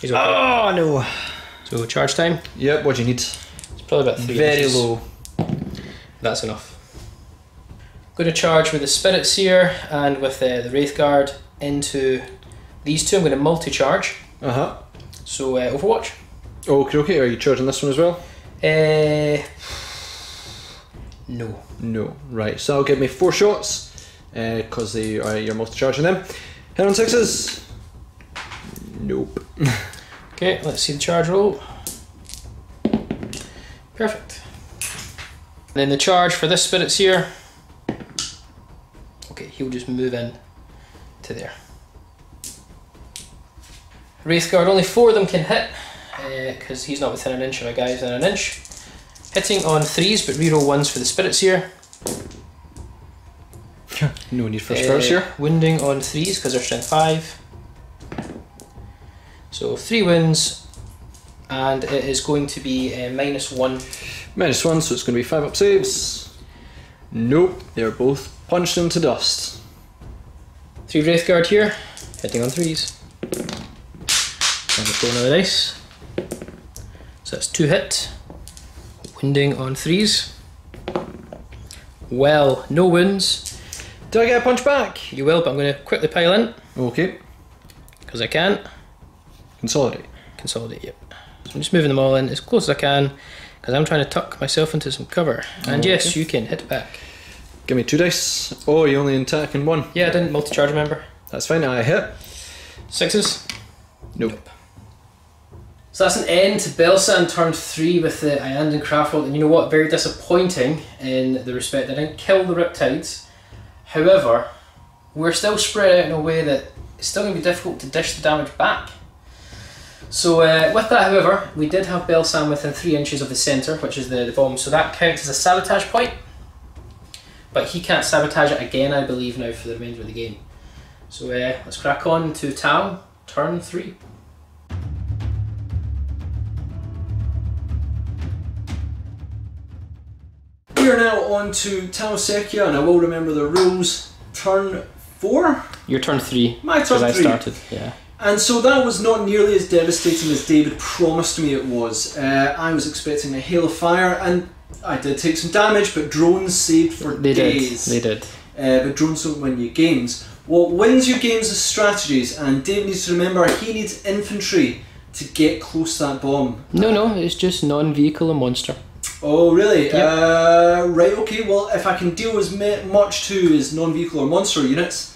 He's okay. Oh, no. So charge time? Yep, what do you need? It's probably about 3 Very inches. low. That's enough. Going to charge with the Spirit Seer and with the Wraithguard into these two. I'm going to multi-charge. Uh-huh. So Overwatch. Okay, okay. Are you charging this one as well? No. No. Right, so I'll give me 4 shots because you're multi-charging them. Hit on 6s. Nope. Okay, let's see the charge roll. Perfect. And then the charge for this Spirit Seer. Okay, he'll just move in to there. Wraithguard, only 4 of them can hit because he's not within an inch of a guy within an inch. Hitting on 3s, but reroll 1s for the Spirit Seer. No need for Spirit Seer. Wounding on 3s because they're strength 5. So 3 wounds, and it is going to be -1. -1, so it's going to be 5 up saves. Nope, they're both punched into dust. 3 Wraithguard here, hitting on 3s. And let's roll another dice. So that's 2 hit. Wounding on 3s. Well, no wounds. Do I get a punch back? You will, but I'm going to quickly pile in. Okay. Because I can. Consolidate. Consolidate, yep. So I'm just moving them all in as close as I can because I'm trying to tuck myself into some cover. And okay. yes, you can hit back. Give me 2 dice. Oh, you only attack in 1. Yeah, I didn't multi-charge, remember? That's fine, I hit. 6s? Nope. So that's an end to Belsen turn 3 with the Iandan Craftworld, and you know what, very disappointing in the respect that I didn't kill the Riptides. However, we're still spread out in a way that it's still going to be difficult to dish the damage back. So with that, however, we did have Belsen within 3 inches of the centre, which is the bomb, so that counts as a sabotage point. But he can't sabotage it again, I believe, now for the remainder of the game. So let's crack on to Tau, turn 3. We are now on to Tau Sekia, and I will remember the rules. Turn 4? Your turn 3. My turn 3. I started, yeah. And so that was not nearly as devastating as David promised me it was. I was expecting a hail of fire, and I did take some damage, but drones saved for days. They did. But drones don't win you games. What wins you games is strategies, and David needs to remember he needs infantry to get close to that bomb. No, it's just non-vehicle and monster. Oh, really? Yep. Right, okay, well, if I can deal as much to as non-vehicle or monster units,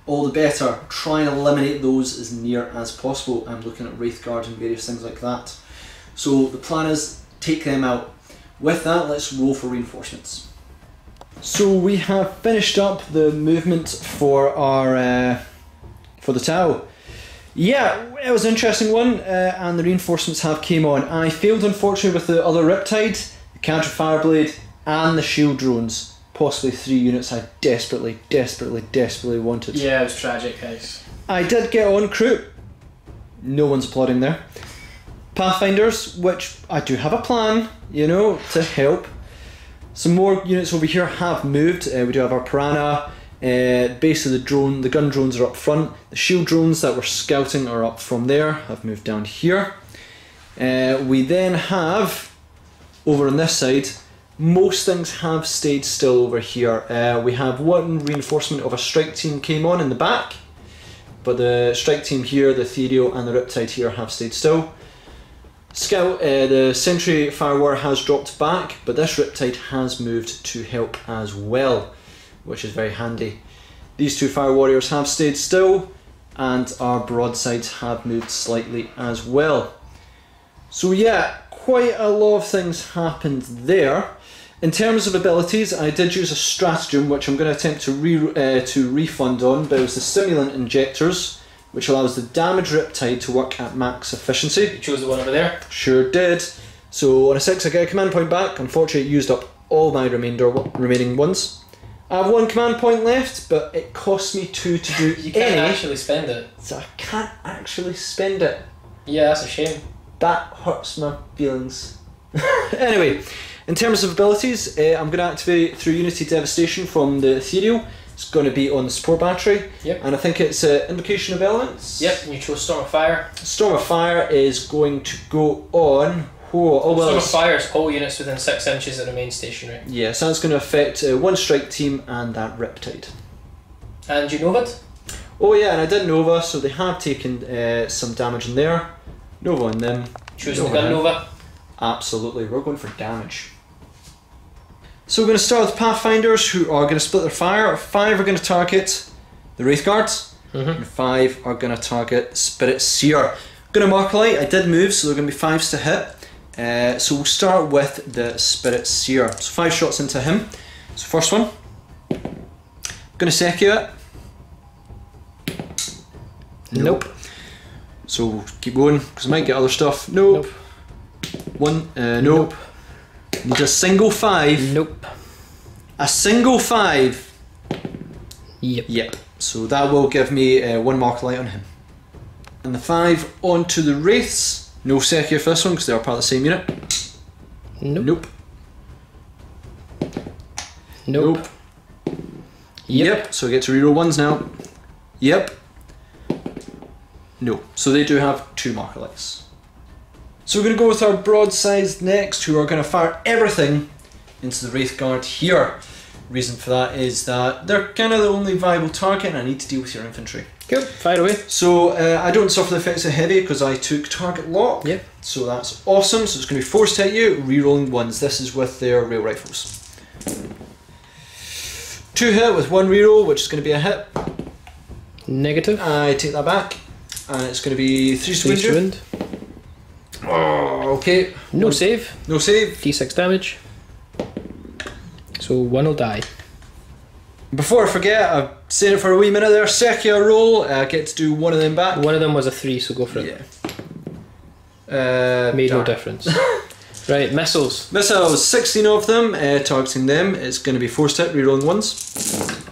all the better. Try and eliminate those as near as possible. I'm looking at Wraithguard and various things like that. So the plan is take them out. With that, let's roll for reinforcements. So we have finished up the movement for our for the Tau. Yeah, it was an interesting one, and the reinforcements have came on. I failed unfortunately with the other Riptide, the Counter Fireblade, and the Shield Drones. Possibly 3 units I desperately wanted. Yeah, it was tragic, guys. I did get on Crew. No one's applauding there. Pathfinders, which I do have a plan, you know, to help. Some more units over here have moved. We do have our Piranha. Base of the gun drones are up front. The shield drones that were scouting are up from there. Have moved down here. We then have, over on this side, most things have stayed still over here. We have 1 reinforcement of a strike team came on in the back, but the strike team here, the Ethereal and the Riptide here have stayed still. Scout, the Sentry Fire War has dropped back, but this Riptide has moved to help as well, which is very handy. These 2 Fire Warriors have stayed still, and our broadsides have moved slightly as well. So yeah, quite a lot of things happened there. In terms of abilities, I did use a stratagem which I'm going to attempt to refund on, but it was the Stimulant Injectors, which allows the damage Riptide to work at max efficiency. You chose the one over there? Sure did. So on a 6 I get a command point back. Unfortunately it used up all my remaining ones. I have 1 command point left, but it costs me 2 to do You can't actually spend it. So I can't actually spend it. Yeah, that's a shame. That hurts my feelings. Anyway, in terms of abilities, I'm going to activate through Unity Devastation from the Ethereal. It's going to be on the support battery. Yep. And I think it's Invocation of Elements. Yep, and you chose Storm of Fire. Storm of Fire is going to go on... Oh, well, Storm of Fire is all units within 6 inches that remain stationary. Yeah, so that's going to affect 1 strike team and that Riptide. And you know it? Oh yeah, and I did Nova, so they have taken some damage in there. Nova on them. Choosing the gun Nova? Absolutely, we're going for damage. So we're going to start with Pathfinders, who are going to split their fire. 5 are going to target the Wraith Guards, and 5 are going to target Spirit Seer. I'm going to mark light, I did move, so they're going to be 5s to hit. So we'll start with the Spirit Seer. So 5 shots into him. So first one. I'm going to Secure it. Nope. So we'll keep going, because I might get other stuff. Nope. 1, nope. Need a single 5. Nope. A single 5. Yep. Yep. So that will give me 1 mark light on him. And the 5 onto the Wraiths. No Secure for this one because they are part of the same unit. Nope. Nope. Nope. Yep. So I get to reroll 1s now. Yep. No. So they do have 2 marker lights. So we're going to go with our broadsides next, who are going to fire everything into the Wraith Guard here. Reason for that is that they're kind of the only viable target and I need to deal with your infantry. Cool, fire away. So I don't suffer the effects of heavy because I took target lock. Yep. So that's awesome. So it's going to be forced to hit you, rerolling 1s. This is with their rail rifles. 2 hit with 1 reroll, which is going to be a hit. Negative. I take that back. And it's going to be 3 to wind. Oh, okay. No save. No save. D6 damage. So 1 will die. Before I forget, I've seen it for a wee minute there. Secure roll, I get to do 1 of them back. 1 of them was a 3, so go for it. Yeah. Made no difference. Right, missiles. Missiles, 16 of them, targeting them. It's going to be forced hit, rerolling 1s.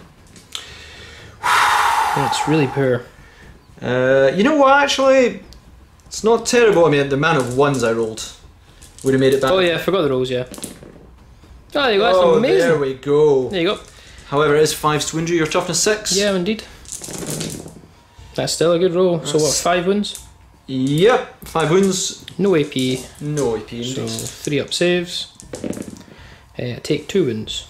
That's really poor. You know what, actually? It's not terrible. I mean, the amount of 1s I rolled would have made it back. Oh yeah, I forgot the rolls, yeah. Oh, there you go, that's oh, amazing. There we go. There you go. However, it is 5s to injure your toughness 6. Yeah, indeed. That's still a good roll. So what, 5 wounds? Yep, 5 wounds. No AP. No AP indeed. So 3 up saves. Take 2 wounds.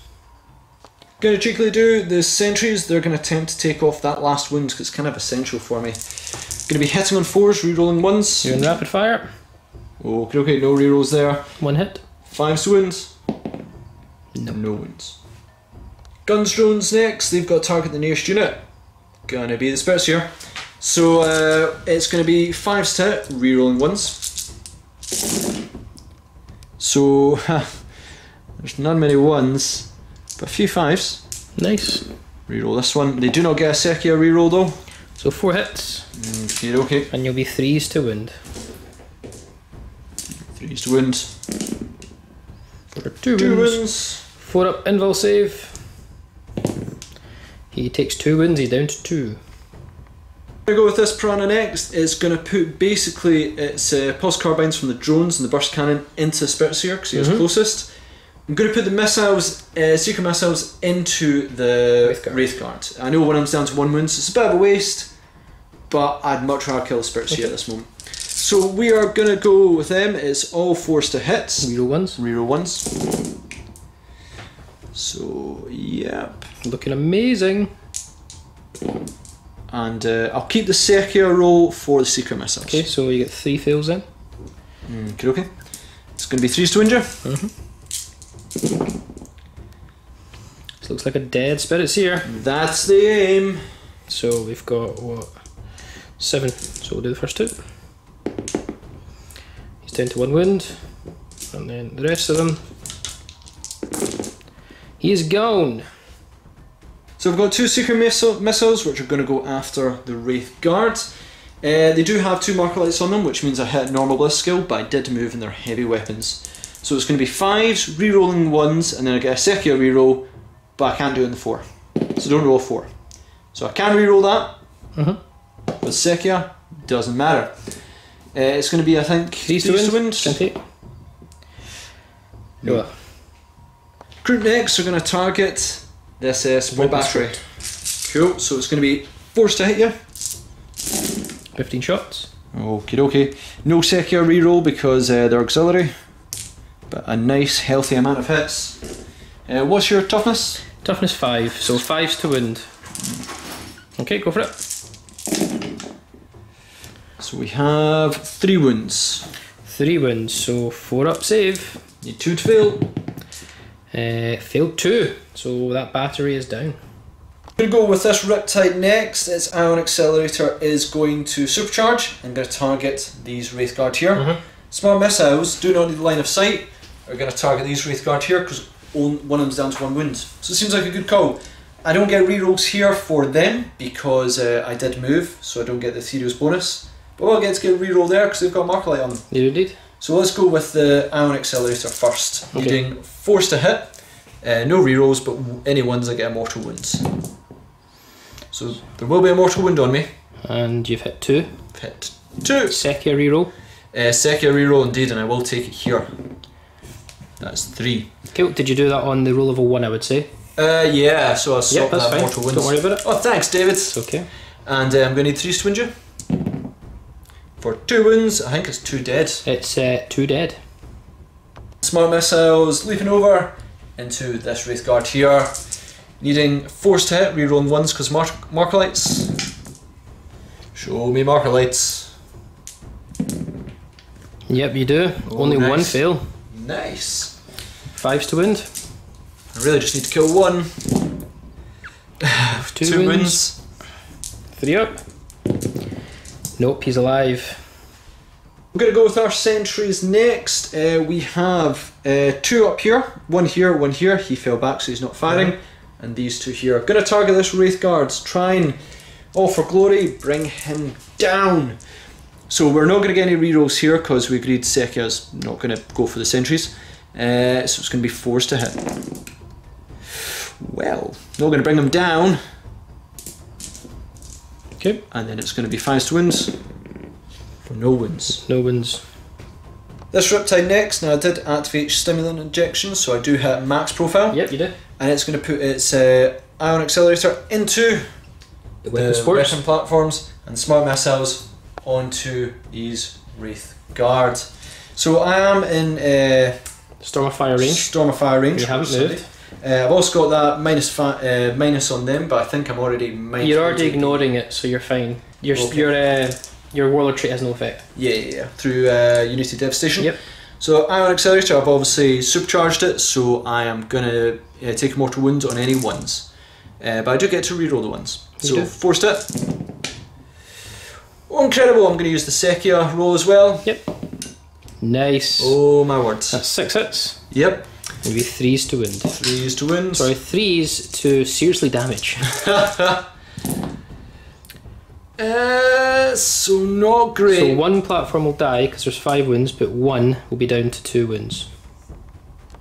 Going to cheekily do the sentries. They're going to attempt to take off that last wound because it's kind of essential for me. Going to be hitting on 4s, rerolling 1s. You're in rapid fire. Okay, no rerolls there. 1 hit. 5s to wounds. No. No wounds. Guns drones next. They've got to target the nearest unit. Gonna be the Spirit Seer. So it's going to be 5s to hit, rerolling 1s. So there's not many 1s, but a few 5s. Nice. Reroll this one. They do not get a Secure reroll though. So 4 hits. Okay. And you'll be 3s to wound. 3s to wound. For 2 wounds. 4 up invul save. He takes 2 wounds, he's down to 2. I'm going to go with this Piranha next. It's going to put basically its pulse carbines from the drones and the burst cannon into Spirit Seer because he was closest. I'm going to put the missiles, secret missiles, into the Wraith Guard. I know one of them's down to 1 wound, so it's a bit of a waste, but I'd much rather kill the Spirit Seer at this moment. So we are going to go with them. It's all 4s to hit. Reroll 1s. Reroll 1s. So, yep. Looking amazing. And I'll keep the Secure roll for the secret missiles. Okay, so you get 3 fails then. Okay. It's going to be 3s to injure. This looks like a dead Spirit Seer. That's the aim. So we've got, what, 7. So we'll do the first 2. He's down to 1 wound. And then the rest of them. He is gone. So we've got 2 secret missiles which are going to go after the Wraith Guard. They do have 2 marker lights on them, which means I hit normal bliss skill, but I did move in their heavy weapons. So it's going to be 5s, rerolling 1s, and then I get a Secure reroll, but I can't do it in the 4. So don't roll a 4. So I can re-roll that. With Sekia, doesn't matter. It's going to be, I think, 3 to win. No. Group next are going to target this small battery. Cool, so it's going to be forced to hit you. 15 shots. Okie dokie. No Sekia reroll because they're auxiliary, but a nice healthy amount of hits. What's your toughness? Toughness 5, so 5's to wound. Okay, go for it. So we have 3 wounds. 3 wounds, so 4 up save. Need 2 to fail. Failed 2, so that battery is down. I'm going to go with this Riptide next. Its Ion Accelerator is going to supercharge and going to target these Wraithguard here. Smart missiles do not need line of sight. Are going to target these Wraithguard here because one of them's down to 1 wound. So it seems like a good call. I don't get rerolls here for them because I did move, so I don't get the Ethereal's bonus. But I'll get to get a reroll there because they've got Marker Light on them. You did. So let's go with the Ion Accelerator first. Needing force to hit. No rerolls, but any ones that get mortal wounds. So there will be a mortal wound on me. And you've hit 2. Hit 2. Sekia reroll. Sekia reroll indeed, and I will take it here. That's 3. Okay, did you do that on the roll of a 1, I would say? Yeah, so I'll stop that fine. mortal wounds. Don't worry about it. Oh, thanks, David. It's okay. And I'm going to need 3 to wound you. For 2 wounds, I think it's 2 dead. It's 2 dead. Smart missiles leaping over into this Wraithguard here. Needing force to hit, rerolling 1s because marker lights. Show me marker lights. Yep, you do. Only nice. 1 fail. Nice. 5's to wound. I really just need to kill 1. 2 wounds. 3 up. Nope, he's alive. We're going to go with our sentries next. We have 2 up here. 1 here, 1 here. He fell back so he's not firing. And these 2 here. Going to target this Wraithguard. Try and, all for glory, bring him down. So we're not going to get any rerolls here because we agreed Sekia's not going to go for the sentries. So it's going to be forced to hit. Well, not going to bring him down. Okay. And then it's going to be 5 to wounds. For no wounds. No wounds. This Riptide next. Now I did activate stimulant injection, so I do hit max profile. Yep, you did. And it's going to put its Ion Accelerator into the weapon platforms and smart missiles onto these Wraithguard. So I am in Storm of Fire range. Storm of Fire range. You haven't moved. I've also got that minus on them, but I think I'm already minus. You're already ignoring it, so you're fine. Your Warlord trait has no effect. Yeah. Through Unity Devastation. Yep. So Ion Accelerator, I've obviously supercharged it, so I am going to take a mortal wound on any 1s. But I do get to reroll the 1s. So forced it. Oh, incredible, I'm going to use the Sekia roll as well. Yep. Nice. Oh my words. That's 6 hits. Yep. Maybe 3's to wound. 3s to wound. Sorry, 3's to seriously damage. So not great. So 1 platform will die because there's 5 wounds, but 1 will be down to 2 wounds.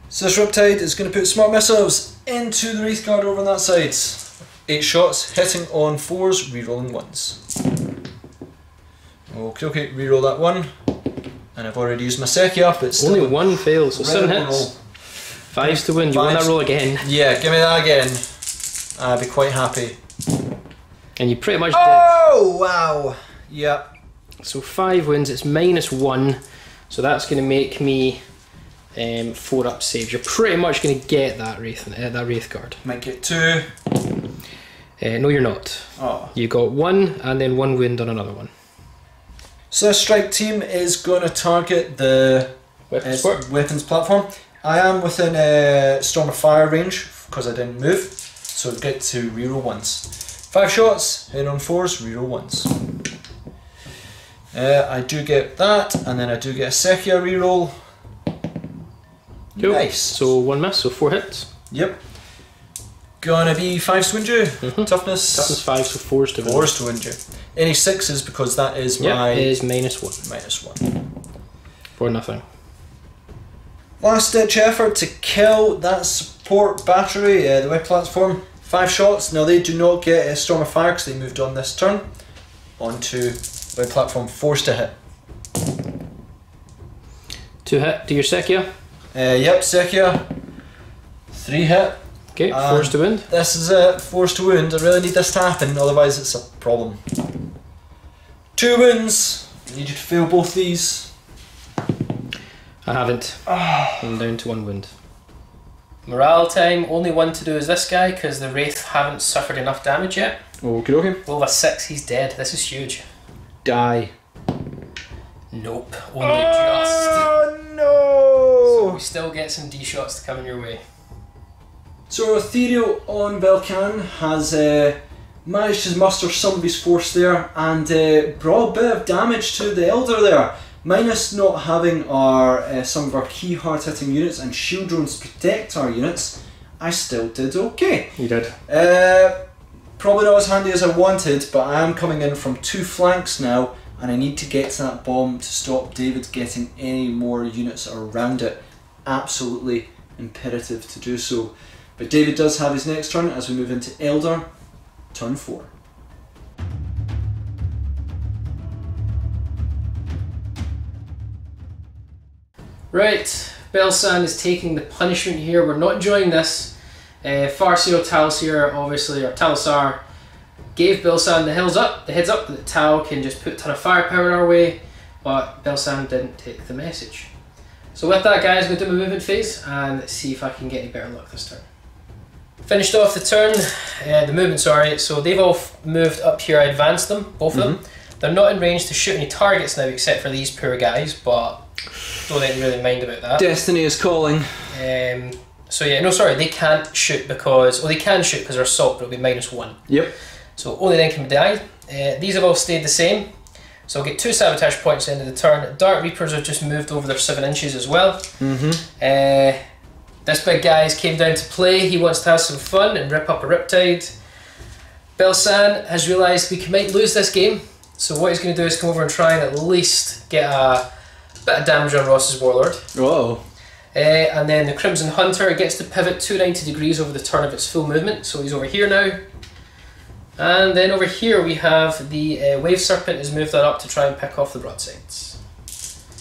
So this Riptide is going to put smart missiles into the Wraithguard over on that side. 8 shots, hitting on 4s, rerolling 1s. Okay, reroll that 1. And I've already used my Sekia up. It's only 1 fails, so 7 hits. 5's to win. You want that roll again? Yeah, give me that again. I'd be quite happy. And you pretty much did. Oh wow! Yeah. So 5 wins. It's -1, so that's going to make me 4 up saves. You're pretty much going to get that Wraithguard. Might get 2. No, you're not. Oh. You got 1 and then 1 wound on another one. So this strike team is going to target the weapons platform. I am within Storm of Fire range because I didn't move, so I get to reroll 1s. 5 shots, hit on 4s, reroll 1s. I do get that, and then I do get a Sekia reroll. Cool. Nice. So 1 miss, so 4 hits. Yep. Gonna be 5 to wound you. Toughness. Toughness 5, so 4's to wound. 4's to wound you. Any 6s because that is my. It is -1. -1. For nothing. Last ditch effort to kill that support battery, the weapon platform, 5 shots. Now they do not get a Storm of Fire because they moved on this turn. Onto weapon platform, forced to hit. 2 hit, do your Sekia. Yep, Sekia. 3 hit. Okay, forced to wound. This is it, forced to wound. I really need this to happen, otherwise it's a problem. 2 wounds. I need you to fail both these. I haven't. I'm down to 1 wound. Morale time, only one to do is this guy because the Wraith haven't suffered enough damage yet. Okay, okay. Roll a 6, he's dead. This is huge. Die. Nope, only just. Oh no! So we still get some D shots to come in your way. So Ethereal Aun'O Velk'Han has managed to muster some of his force there and brought a bit of damage to the Elder there. Minus not having our some of our key hard hitting units and shield drones protect our units, I still did okay. You did. Probably not as handy as I wanted, but I am coming in from 2 flanks now and I need to get to that bomb to stop David getting any more units around it. Absolutely imperative to do so. But David does have his next turn as we move into Elder, turn 4. Right, Belsen is taking the punishment here. We're not enjoying this. Farseer Talsaar, obviously, or Talsaar, gave Belsen the heads up that Tal can just put a ton of firepower our way, but Belsen didn't take the message. So with that, guys, I'm going to do my movement phase and see if I can get any better luck this turn. Finished off the turn, the movement, sorry, so they've all moved up here. I advanced them, both of them. They're not in range to shoot any targets now except for these poor guys, but don't really mind about that. Destiny is calling. So yeah, no, sorry, they can't shoot because, well, they can shoot because they're assault, but it'll be -1. Yep. So only then can die. These have all stayed the same. So I'll get 2 sabotage points at the end of the turn. Dark Reapers have just moved over their 7 inches as well. This big guy came down to play. He wants to have some fun and rip up a Riptide. Belsen has realised we might lose this game. So what he's going to do is come over and try and at least get a bit of damage on Ross's Warlord. Whoa. And then the Crimson Hunter gets to pivot 290 degrees over the turn of its full movement. So he's over here now. And then over here we have the Wave Serpent has moved that up to try and pick off the broadsides.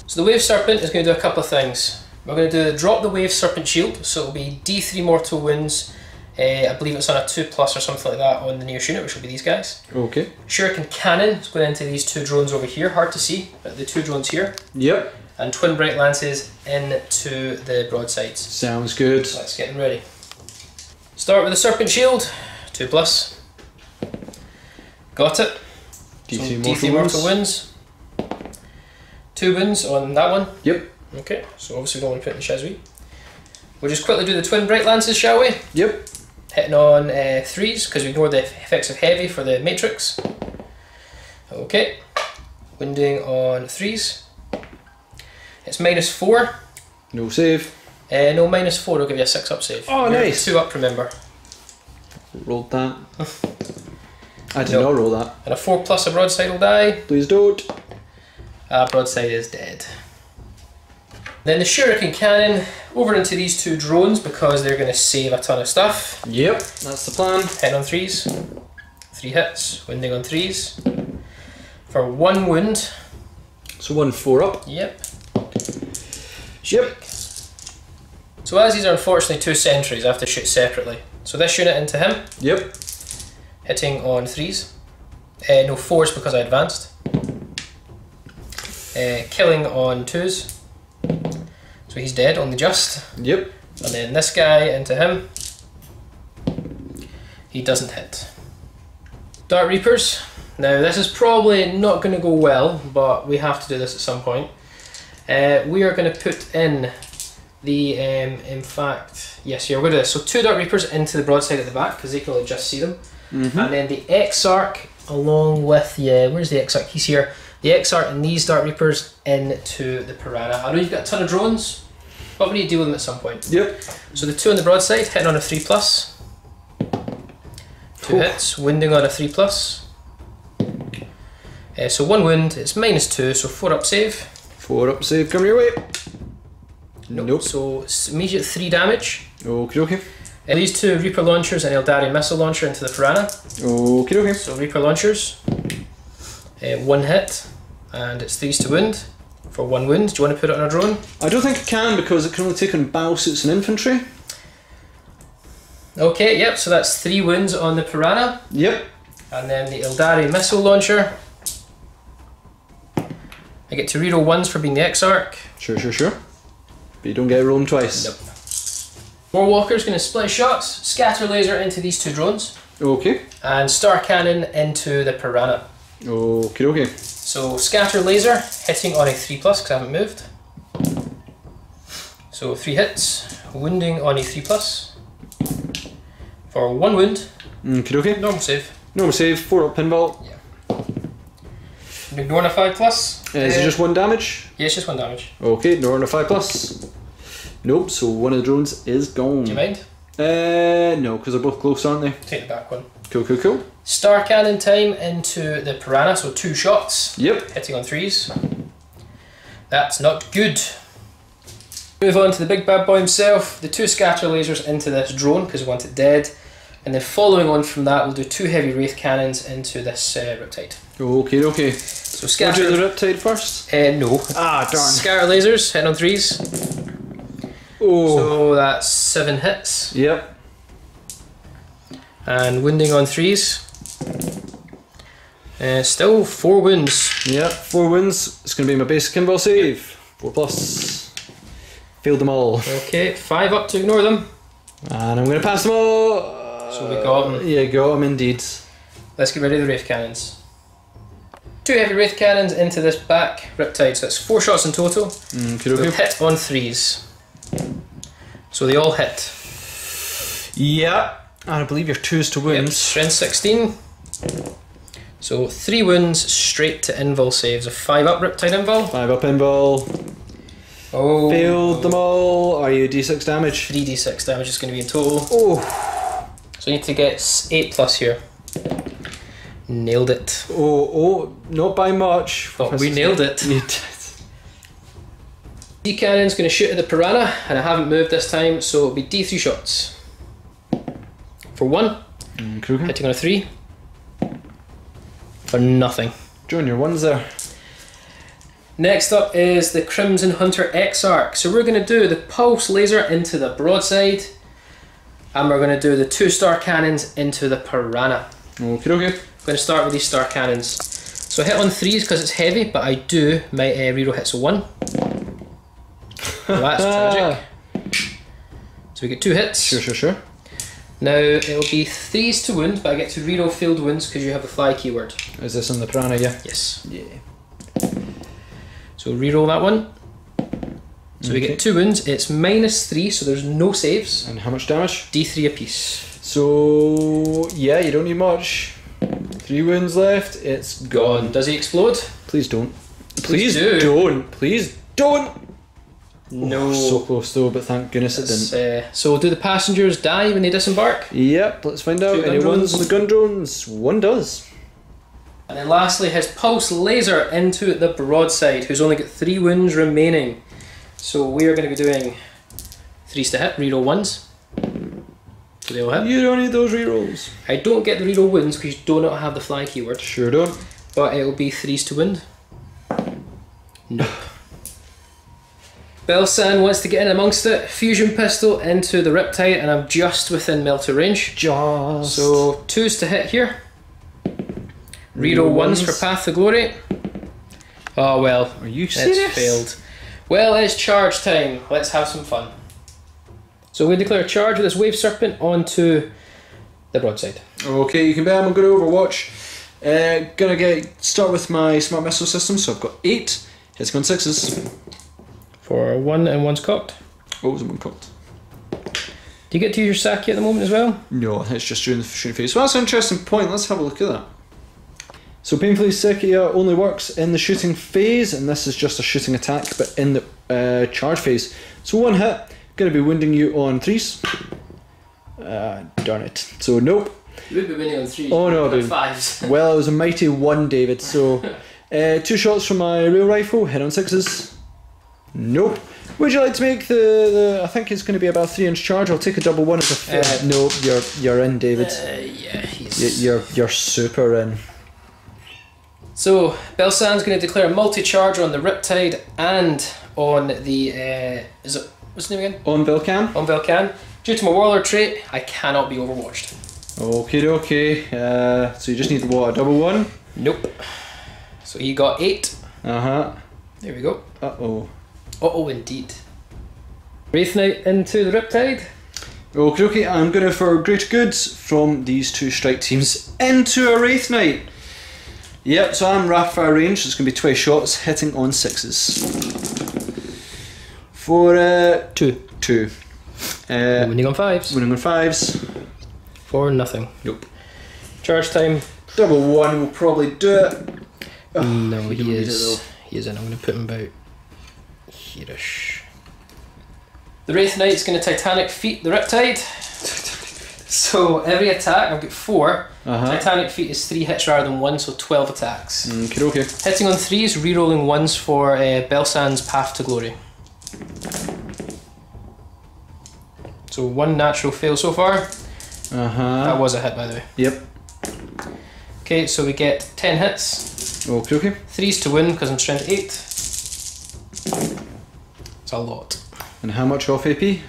So the Wave Serpent is going to do a couple of things. We're going to drop the Wave Serpent Shield, so it'll be D3 mortal wounds. I believe it's on a 2+ or something like that on the nearest unit, which will be these guys. Okay. Shuriken Cannon is going into these 2 drones over here, hard to see, but the 2 drones here. Yep. And Twin Bright Lances into the broadsides. Sounds good. So let's get them ready. Start with the Serpent Shield, 2+. Got it. D3 mortal wounds. 2 wounds on that one. Yep. Okay, so obviously we don't want to put in the Shazwi. We'll just quickly do the Twin Bright Lances, shall we? Yep. Hitting on 3s, because we ignore the effects of heavy for the Matrix. Okay. Winding on 3s. It's -4. No save. No, -4, I'll give you a 6-up save. Oh, nice. 2 up, remember. Rolled that. I did not roll that. And a 4+ a broadside will die. Please don't. Broadside is dead. Then the Shuriken Cannon over into these 2 drones because they're going to save a ton of stuff. Yep, that's the plan. Hitting on 3s. 3 hits, winding on 3s. For 1 wound. So 1 4-up. Yep. Yep. So as these are unfortunately 2 sentries, I have to shoot separately. So this unit into him. Yep. Hitting on 3s. No 4s because I advanced. Killing on 2s. So he's dead, only just. Yep. And then this guy into him. He doesn't hit. Dark Reapers. Now this is probably not going to go well, but we have to do this at some point. We are going to put in the, in fact, yes, yeah, we're going to do this. So 2 Dark Reapers into the broadside at the back, because they can only just see them. And then the Exarch along with, yeah, where's the Exarch? He's here. The Exarch and these Dark Reapers into the Piranha. I know you've got a ton of drones, but we need to deal with them at some point. Yep. So the 2 on the broadside, hitting on a 3+. 2 hits, winding on a 3+. So 1 wound, it's -2, so 4-up save. 4-up save, come your way. Nope. So immediate 3 damage. Okay, okay. These two Reaper launchers and Eldari missile launcher into the Piranha. Okay, okay. So Reaper launchers, 1 hit, and it's 3s to wound for 1 wound. Do you want to put it on a drone? I don't think it can because it can only take on battle suits and infantry. Okay, yep, so that's 3 wounds on the Piranha. Yep. And then the Eldari missile launcher. I get to reroll 1s for being the Exarch. Sure. But you don't get to roll them twice. Nope. War Walker's going to split shots, scatter laser into these 2 drones. Okay. And star cannon into the Piranha. Okay. So scatter laser hitting on a 3+ because I haven't moved. So 3 hits, wounding on a 3+ for 1 wound. Okay. Normal save. Normal save, 4-up pinball. Yeah. Ignoring a 5+. Is it just 1 damage? Yeah, it's just 1 damage. Okay, ignoring a 5+. Nope, so one of the drones is gone. Do you mind? No, because they're both close, aren't they? Take the back one. Cool. Star cannon time into the Piranha, so 2 shots. Yep. Hitting on 3s. That's not good. Move on to the big bad boy himself. The 2 scatter lasers into this drone because we want it dead. And then following on from that, we'll do 2 heavy wraith cannons into this Riptide. Okay. So scatter. We'll do the Riptide first? No. Ah, darn. Scatter lasers hitting on 3s. Oh. So that's 7 hits. Yep. And wounding on 3s. Still 4 wounds. Yep, 4 wounds. It's going to be my basic pinball save. 4+. Failed them all. Okay, 5 up to ignore them. And I'm going to pass them all. So we got them. Yeah, got them indeed. Let's get rid of the wraith cannons. 2 heavy wraith cannons into this back Riptide, so that's 4 shots in total. Okay. Hit on 3s. So they all hit. Yeah. And I believe your 2s to wounds. Yep, strength 16. So 3 wounds straight to invul saves. A 5-up Riptide invul. 5-up pinball. Oh. Failed them all. Are you D6 damage? 3d6 damage is going to be in total. Oh. So you need to get 8+ here. Nailed it. Oh, not by much. But we nailed it. You did. D cannon's going to shoot at the Piranha, and I haven't moved this time, so it'll be D3 shots. For 1, hitting on a 3. For nothing. Join your 1s there. Next up is the Crimson Hunter Exarch. So we're going to do the pulse laser into the broadside, and we're going to do the 2 star cannons into the Piranha. Okay. I'm going to start with these star cannons. So I hit on 3s because it's heavy, but I do my reroll hits a 1. Well, that's tragic. So we get 2 hits. Sure. Now it'll be 3s to wound, but I get to reroll failed wounds because you have the fly keyword. Is this on the Piranha, yeah? Yes. Yeah. So reroll that one. So we get 2 wounds. It's -3, so there's no saves. And how much damage? D3 apiece. So yeah, you don't need much. 3 wounds left. It's gone. Does he explode? Please don't. Please do. Don't. Please don't. No. Oh, so close though, but thank goodness it didn't. So do the passengers die when they disembark? Yep, let's find out. 2 gun Any drones. ones on the gun drones? 1 does. And then lastly, his pulse laser into the broadside, who's only got 3 wounds remaining. So we are going to be doing 3s to hit, reroll 1s. So they all hit. You don't need those rerolls. I don't get the reroll wounds because you do not have the fly keyword. Sure don't. But it will be 3s to wound. Nope. Belsen wants to get in amongst it. Fusion pistol into the Riptide, and I'm just within melter range. Just. So 2s to hit here. Reroll 1s for Path to Glory. Oh well. Are you serious? It's failed. Well, it's charge time. Let's have some fun. So we declare a charge with this Wave Serpent onto the broadside. Okay, you can bet I'm going to Overwatch. Gonna start with my smart missile system. So I've got 8. Hits on 6s. For 1 and 1's cocked. What was 1 cocked? Do you get to use your Saki at the moment as well? No, it's just during the shooting phase. Well, that's an interesting point. Let's have a look at that. So Painfully Sekia only works in the shooting phase, and this is just a shooting attack, but in the charge phase. So 1 hit, going to be wounding you on 3s. Darn it. So nope. You would be winning on 3s. Oh no, dude. 5s. Well, it was a mighty 1, David. So 2 shots from my real rifle, hit on 6s. Nope. Would you like to make the I think it's going to be about 3-inch charge. I'll take a double 1 as a fair. No, you're in, David. Yeah, he's... You're super in. So, Belsen's going to declare a multi-charge on the Riptide and on the... is it... What's the name again? Aun'O Velk'Han. Aun'O Velk'Han. Due to my Warlord trait, I cannot be overwatched. Okay. So you just need what, a double 1? Nope. So he got 8. Uh-huh. There we go. Uh-oh. Uh-oh, indeed. Wraith Knight into the Riptide. Okay, I'm going to for greater goods from these two strike teams into a Wraith Knight. Yep, so I'm rapid fire range, so it's going to be 20 shots, hitting on 6s. For 2. Winning on 5s. Winning on 5s. For nothing. Nope. Charge time. Double 1 will probably do it. No, he is. He isn't. I'm going to put him about here-ish. The Wraith Knight's going to Titanic Feet the Riptide. So every attack, I've got 4. Titanic Feet is 3 hits rather than 1, so 12 attacks. Okay. Hitting on 3s, rerolling 1s for Belsen's Path to Glory. So 1 natural fail so far. That was a hit, by the way. Yep. Okay, so we get 10 hits. Okay. 3s to win because I'm strength 8. It's a lot. And how much off AP?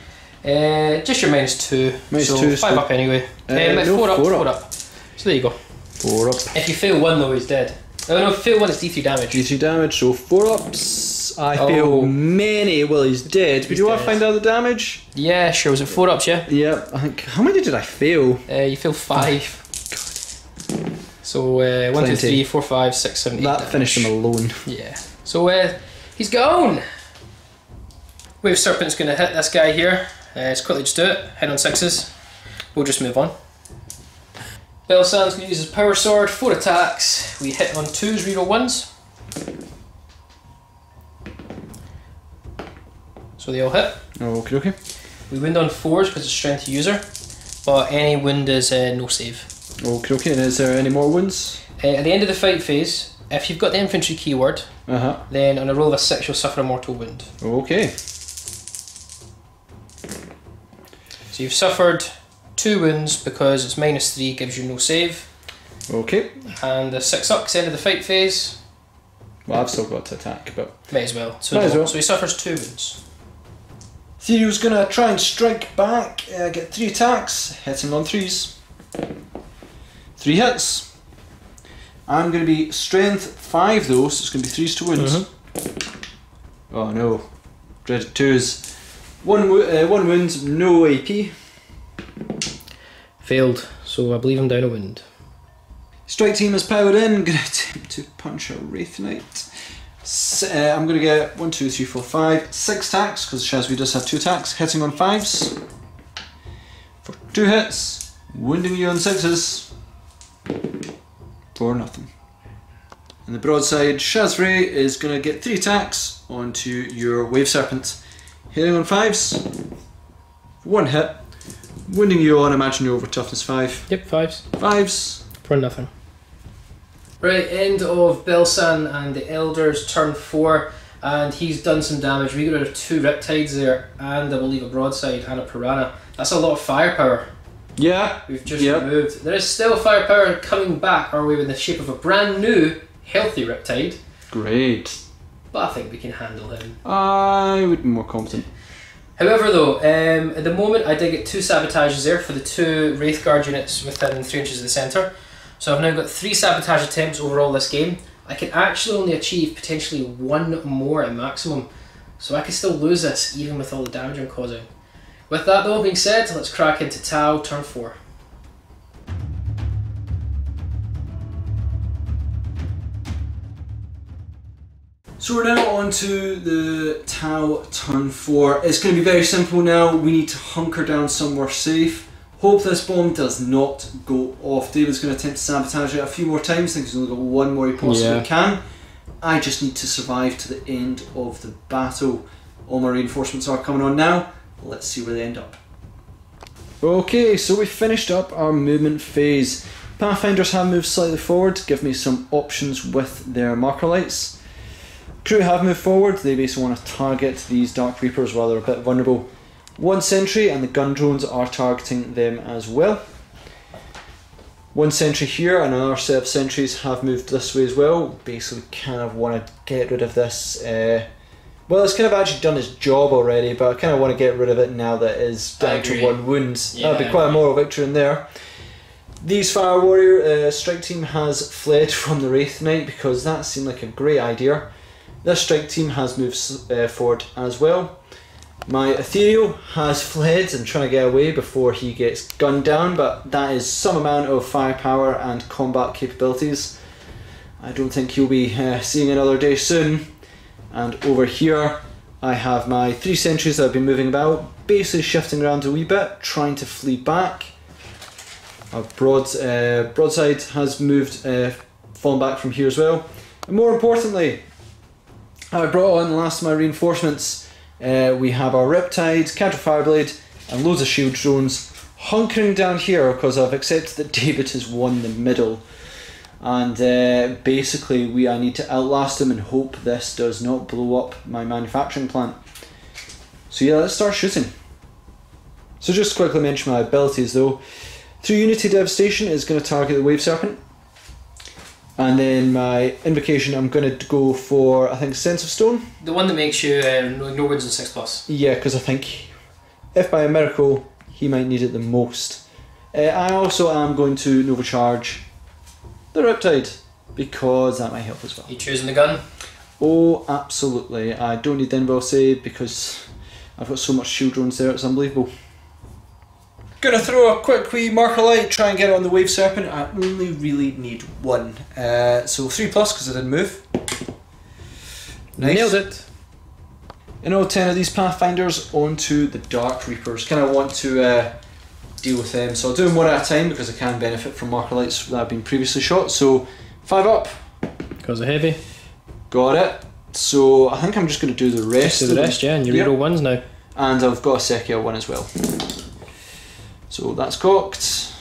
Just your -2. -2. So 5 up anyway. No, 4 up. So there you go. 4 up. If you fail 1 though, he's dead. Oh no, if you fail 1 it's D3 damage. D3 damage, so 4 ups. I fail many, well he's dead. But do you want to find out the damage? Yeah, sure. Was it 4 ups, yeah? Yep, I think. How many did I fail? You failed 5. God. So 1, 2, 3, 4, 5, 6, 7, 8 That damage. finished him alone. Yeah. So he's gone! Wave Serpent's going to hit this guy here. Let's quickly just do it. Hit on 6s. We'll just move on. Belsen's going to use his Power Sword. 4 attacks. We hit on 2s, reroll 1s. So they all hit. Okay. We wound on 4s because it's strength user. But any wound is no save. Okay, and is there any more wounds? At the end of the fight phase, if you've got the infantry keyword, then on a roll of a 6 you'll suffer a mortal wound. Okay. So you've suffered 2 wounds because it's -3, gives you no save. Okay. And the 6 up, end of the fight phase. Well, I've still got to attack, but... Might as well. So, Might as well. So he suffers 2 wounds. Ethereal's going to try and strike back, get 3 attacks, hitting on 3s. 3 hits. I'm going to be strength 5 though, so it's going to be 3s to wounds. Oh no. Dreaded 2s. 1 wound, no AP. Failed, so I believe I'm down a wound. Strike team is powered in, going to attempt to punch a Wraith Knight. I'm going to get 1, 2, 3, 4, 5, 6 attacks, because Shazvi does have 2 attacks, hitting on 5s. For 2 hits, wounding you on 6s. For nothing. And the broadside, Shazri is going to get 3 attacks onto your Wave Serpent. Hitting on 5s. 1 hit. Wounding you on, imagine you're over toughness 5. Yep, 5s. 5s. For nothing. Right, end of Belsen and the Elders, turn 4, and he's done some damage. We got rid of 2 Riptides there, and I believe a Broadside and a Piranha. That's a lot of firepower. Yeah. We've just removed. There is still firepower coming back our way in the shape of a brand new, healthy Riptide. Great. But I think we can handle him. I would be more competent. However though, at the moment I did get 2 sabotages there for the 2 Wraithguard units within 3 inches of the centre. So I've now got 3 sabotage attempts overall this game. I can actually only achieve potentially 1 more at maximum. So I can still lose this even with all the damage I'm causing. With that though being said, let's crack into Tau turn 4. So we're now on to the Tau turn 4. It's going to be very simple now. We need to hunker down somewhere safe. Hope this bomb does not go off. David's going to attempt to sabotage it a few more times. I think he's only got 1 more he possibly can. I just need to survive to the end of the battle. All my reinforcements are coming on now. Let's see where they end up. Okay, so we finished up our movement phase. Pathfinders have moved slightly forward, give me some options with their marker lights. Crew have moved forward. They basically want to target these Dark Reapers while they're a bit vulnerable. 1 sentry, and the gun drones are targeting them as well. 1 sentry here, and another set of sentries have moved this way as well. Basically kind of want to get rid of this. Well, it's kind of actually done its job already, but I kind of want to get rid of it now that it is down to 1 wound. Yeah. That'd be quite a moral victory in there. These Fire Warrior strike team has fled from the Wraith Knight because that seemed like a great idea. This strike team has moved forward as well. My Ethereal has fled and trying to get away before he gets gunned down, but that is some amount of firepower and combat capabilities. I don't think he'll be seeing another day soon. And over here I have my 3 sentries that have been moving about, basically shifting around a wee bit, trying to flee back. Our broadside has moved, fallen back from here as well. And more importantly, I brought on the last of my reinforcements. We have our Riptide, Counter Fireblade, and loads of shield drones hunkering down here because I've accepted that David has won the middle. And basically I need to outlast him and hope this does not blow up my manufacturing plant. So yeah, let's start shooting. So just to quickly mention my abilities though. Through Unity Devastation is going to target the Wave Serpent. And then my Invocation, I'm going to go for, I think, Sense of Stone. The one that makes you no wounds and 6+. Yeah, because I think if by a miracle he might need it the most. I also am going to Nova Charge the Riptide because that might help as well. You choosing the gun? Oh, absolutely. I don't need the Invul Save because I've got so much shield drones there, it's unbelievable. Gonna throw a quick wee marker light, try and get it on the Wave Serpent. I only really need 1. So 3+ because I didn't move. Nice. Nailed it. And all 10 of these Pathfinders onto the Dark Reapers. Kind of want to deal with them. So I'll do them one at a time because I can benefit from marker lights that have been previously shot. So 5 up. Because of heavy. Got it. So I think I'm just going to do the rest. Do the rest, yeah, and you reroll ones now. And I've got a Sekia one as well. So that's cocked.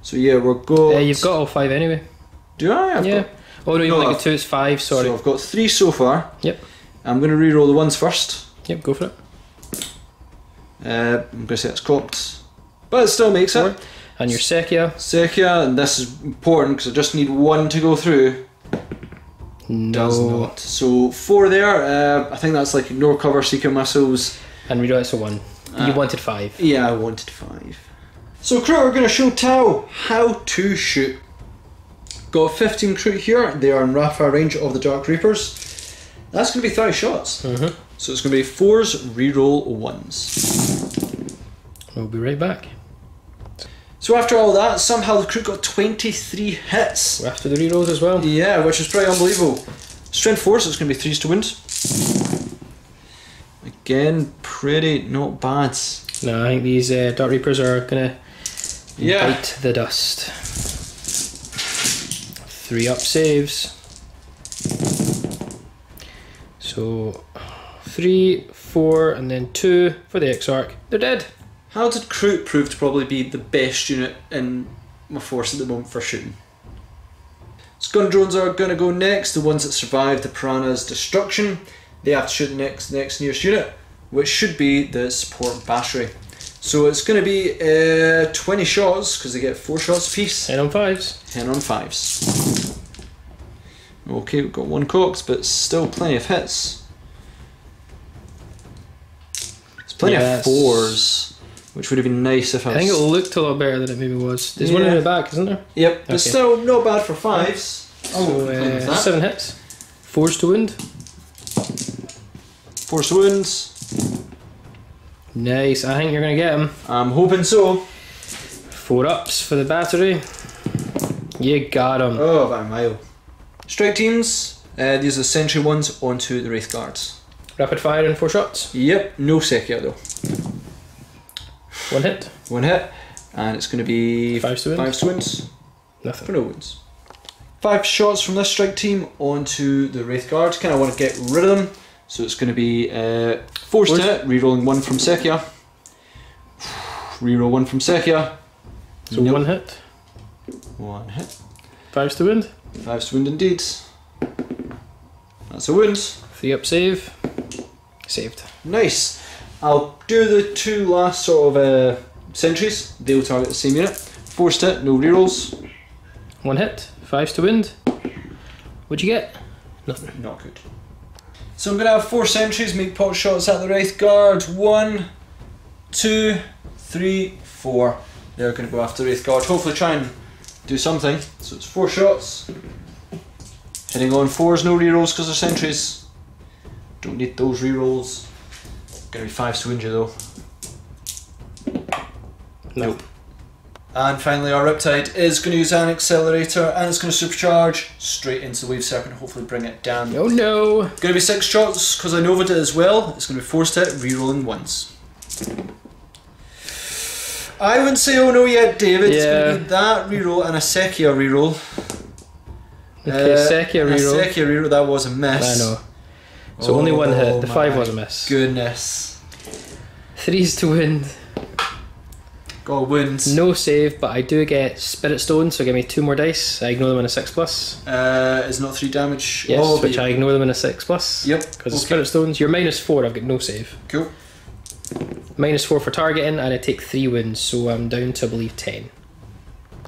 So yeah, we're good. You've got all 5 anyway. Do I? Yeah. Oh no, you only got 2, it's 5, sorry. So I've got 3 so far. Yep. I'm going to re-roll the ones first. Yep, go for it. I'm going to say it's cocked. But it still makes it. And your Sekia. Sekia, and this is important because I just need 1 to go through. No. Does not. So 4 there. I think that's like ignore cover, seeker missiles. And reroll it to 1. You wanted 5. Yeah, I wanted 5. So crew are going to show Tau how to shoot. Got 15 crew here. They are in rapid fire range of the Dark Reapers. That's going to be 30 shots. So it's going to be 4s, reroll 1s. We'll be right back. So after all that, somehow the crew got 23 hits. We're after the rerolls as well. Yeah, which is pretty unbelievable. Strength 4, so it's going to be 3s to wound. Again, pretty not bad. No, I think these Dark Reapers are gonna bite the dust. 3 up saves. So 3, 4, and then 2 for the Exarch. They're dead. How did Kroot prove to probably be the best unit in my force at the moment for shooting? So gun drones are going to go next. The ones that survive the Piranha's destruction, they have to shoot the next nearest unit, which should be the support battery. So it's going to be 20 shots because they get 4 shots apiece. 10 on 5s. 10 on 5s. Okay, we've got 1 cocked, but still plenty of hits. There's plenty of 4s, which would have been nice if I think it looked a lot better than it maybe was. There's one in the back, isn't there? Yep, but still not bad for 5s. So 7 hits. 4s to wound. 4s to wounds. Nice, I think you're going to get him. I'm hoping so. 4 ups for the battery. You got him. Oh, by a mile. Strike teams, these are the sentry ones onto the Wraith Guards. Rapid fire in 4 shots. Yep, no Sekia though. 1 hit. 1 hit, and it's going to be 5s to wound. 5s to wounds. Nothing. For no wounds. 5 shots from this strike team onto the Wraith Guards. Kind of want to get rid of them. So it's going to be 4s to hit, rerolling 1 from Sekia. Reroll 1 from Sekia. So nope. 1 hit. 1 hit. 5s to wound. 5s to wound indeed. That's That's a wound. 3 up save. Saved. Nice. I'll do the 2 last sort of sentries. They'll target the same unit. Forced hit, no rerolls. 1 hit, 5s to wound. What'd you get? Nothing. Not good. So I'm going to have 4 sentries make pot shots at the Wraith Guard. 1, 2, 3, 4. They're going to go after the Wraith Guard. Hopefully try and do something. So it's 4 shots. Hitting on 4s, no rerolls because they're sentries. Don't need those rerolls. Going to be 5s to wound you though. Nope. And finally our Riptide is going to use an accelerator and it's going to supercharge straight into the Wave Serpent, hopefully bring it down. Oh no! Going to be 6 shots because I novaed it as well. It's going to be forced hit, rerolling once. I wouldn't say oh no yet, David. Yeah. It's going to be that reroll and a Sekia reroll. Okay, Sekia reroll. A Sekia reroll, that was a miss. I know. So only 1 hit, the 5 was a miss. Goodness. 3s to wound. Got wounds. No save, but I do get Spirit Stone, so give me 2 more dice. I ignore them in a 6+. Is not 3 damage. Yes, oh, which I ignore them in a 6+. Yep. Because of Spirit Stones. You're -4, I've got no save. Cool. -4 for targeting, and I take 3 wounds, so I'm down to I believe 10.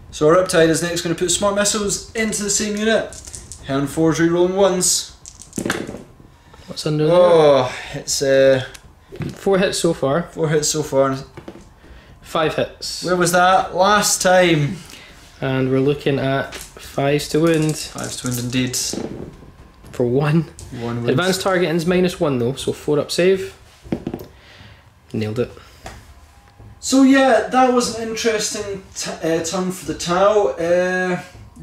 So our Riptide is next going to put Smart Missiles into the same unit. Hand 4s rerolling ones. What's under there? Oh, it's 4 hits so far. 4 hits so far. 5 hits. Where was that last time? And we're looking at 5s to wound. 5s to wound indeed. For 1. 1 wound. Advanced targeting's -1 though, so 4 up save. Nailed it. So yeah, that was an interesting turn for the Tau.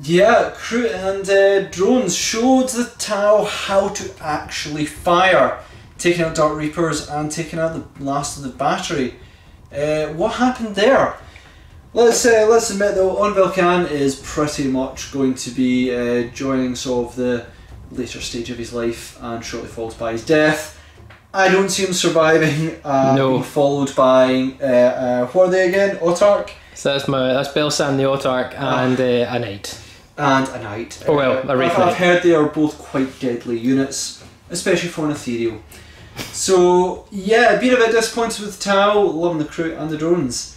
Yeah, crew and drones showed the Tau how to actually fire, taking out Dark Reapers and taking out the last of the battery. What happened there? Let's admit though, Aun'O Velk'Han is pretty much going to be joining sort of the later stage of his life and shortly followed by his death. I don't see him surviving being followed by what are they again? Autarch? So that's Belsen the Autarch and a Knight. And a Knight. Oh well, a Wraith Knight. I've heard they are both quite deadly units, especially for an Ethereal. So yeah, been a bit disappointed with Tau, loving the crew and the drones.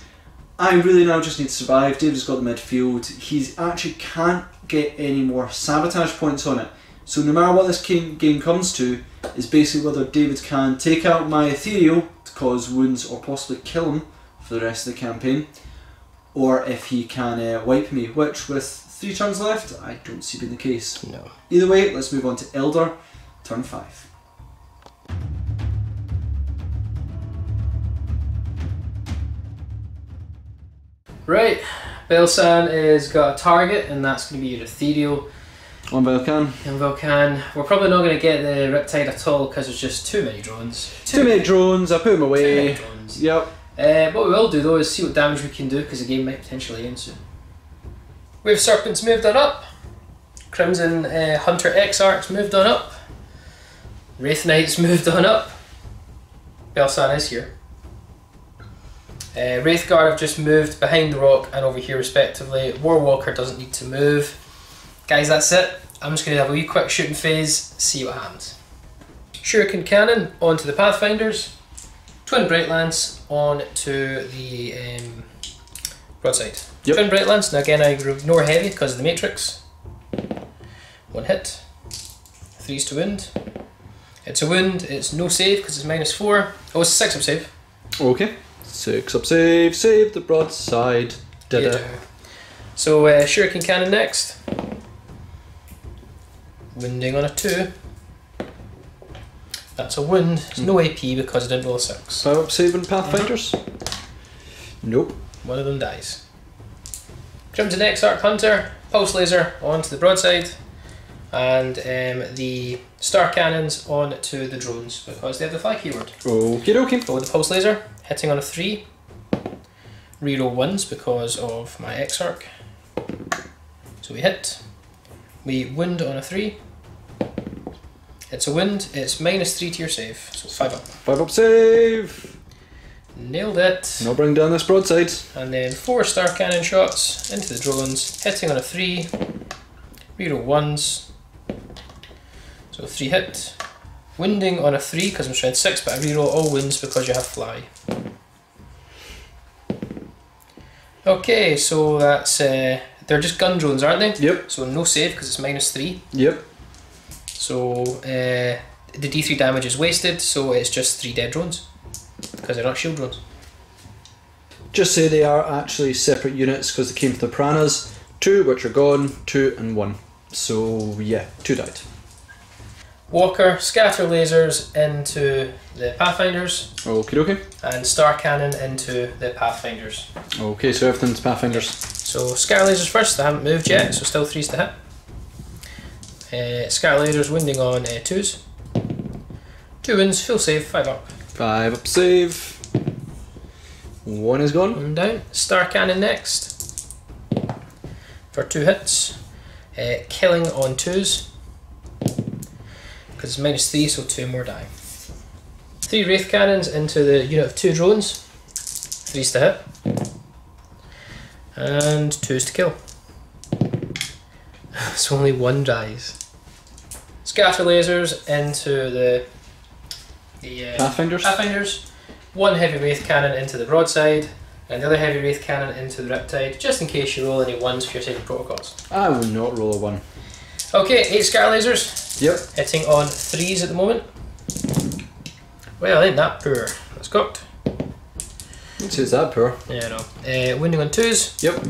I really now just need to survive. David's got the midfield. He actually can't get any more sabotage points on it. So no matter what this game comes to, is basically whether David can take out my Ethereal to cause wounds or possibly kill him for the rest of the campaign, or if he can wipe me, which with 3 turns left, I don't see being the case. No. Either way, let's move on to Elder, turn 5. Right, Belsen has got a target, and that's going to be your Ethereal. Aun'O Velk'Han. Aun'O Velk'Han. We're probably not going to get the Riptide at all because there's just too many drones. Too many drones, I put them away. Too many drones. Yep. What we will do though is see what damage we can do because the game might potentially end soon. Wave Serpent's moved on up. Crimson Hunter Exarch's moved on up. Wraith Knight's moved on up. Belsen is here. Wraith Guard have just moved behind the rock and over here respectively. Warwalker doesn't need to move. Guys, that's it. I'm just going to have a wee quick shooting phase, see what happens. Shuriken Cannon onto the Pathfinders. Twin Bright Lance onto the broadside. Yep. Twin Bright Lance, now again I ignore heavy because of the Matrix. 1 hit. 3s to wound. It's a wound, it's no save because it's -4. Oh, it's a 6 up save. Okay. 6 up save, save the broadside. Yeah. So Shuriken Cannon next. Wounding on a 2. That's a wound. It's no AP because I didn't roll a 6. 5 up save and Pathfinders? Nope. One of them dies. Crimson Exarch Hunter, Pulse Laser onto the broadside, and the Star Cannons onto the drones because they have the fly keyword. Okie dokie. Go with the Pulse Laser, hitting on a 3. Reroll 1s because of my Exarch. So we hit. We wound on a 3. It's a wound, it's -3 to your save, so 5 up. 5 up save. Nailed it. Now bring down this broadside. And then 4 Star Cannon shots into the drones, hitting on a 3. Reroll 1s. So 3 hit. Winding on a 3 because I'm strength 6, but I reroll all wounds because you have fly. Okay, so that's they're just gun drones, aren't they? Yep. So no save because it's -3. Yep. So the D3 damage is wasted, so it's just 3 dead drones because they're not shield drones. Just say they are actually separate units because they came from the piranhas. 2 which are gone, 2 and 1. So yeah, 2 died. Walker, scatter lasers into the Pathfinders. Okie dokie. And star cannon into the Pathfinders. Okay, so everything's Pathfinders. So scatter lasers first, they haven't moved yet, so still 3s to hit. Scatter lasers winding on 2s. 2 wins, full save, 5 up. 5 up save. 1 is gone. 1 down. Star cannon next. For 2 hits. Killing on 2s. Because it's -3, so 2 more die. 3 wraith cannons into the unit of 2 drones. 3s to hit. And 2s to kill. So only 1 dies. Scatter lasers into the Pathfinders. 1 heavy wraith cannon into the broadside, and the other heavy wraith cannon into the riptide, just in case you roll any 1s for your saving protocols. I will not roll a 1. Okay, 8 scatter lasers. Yep. Hitting on 3s at the moment. Well, ain't that poor. That's cocked. What's that poor? Yeah, no. Winding on 2s. Yep.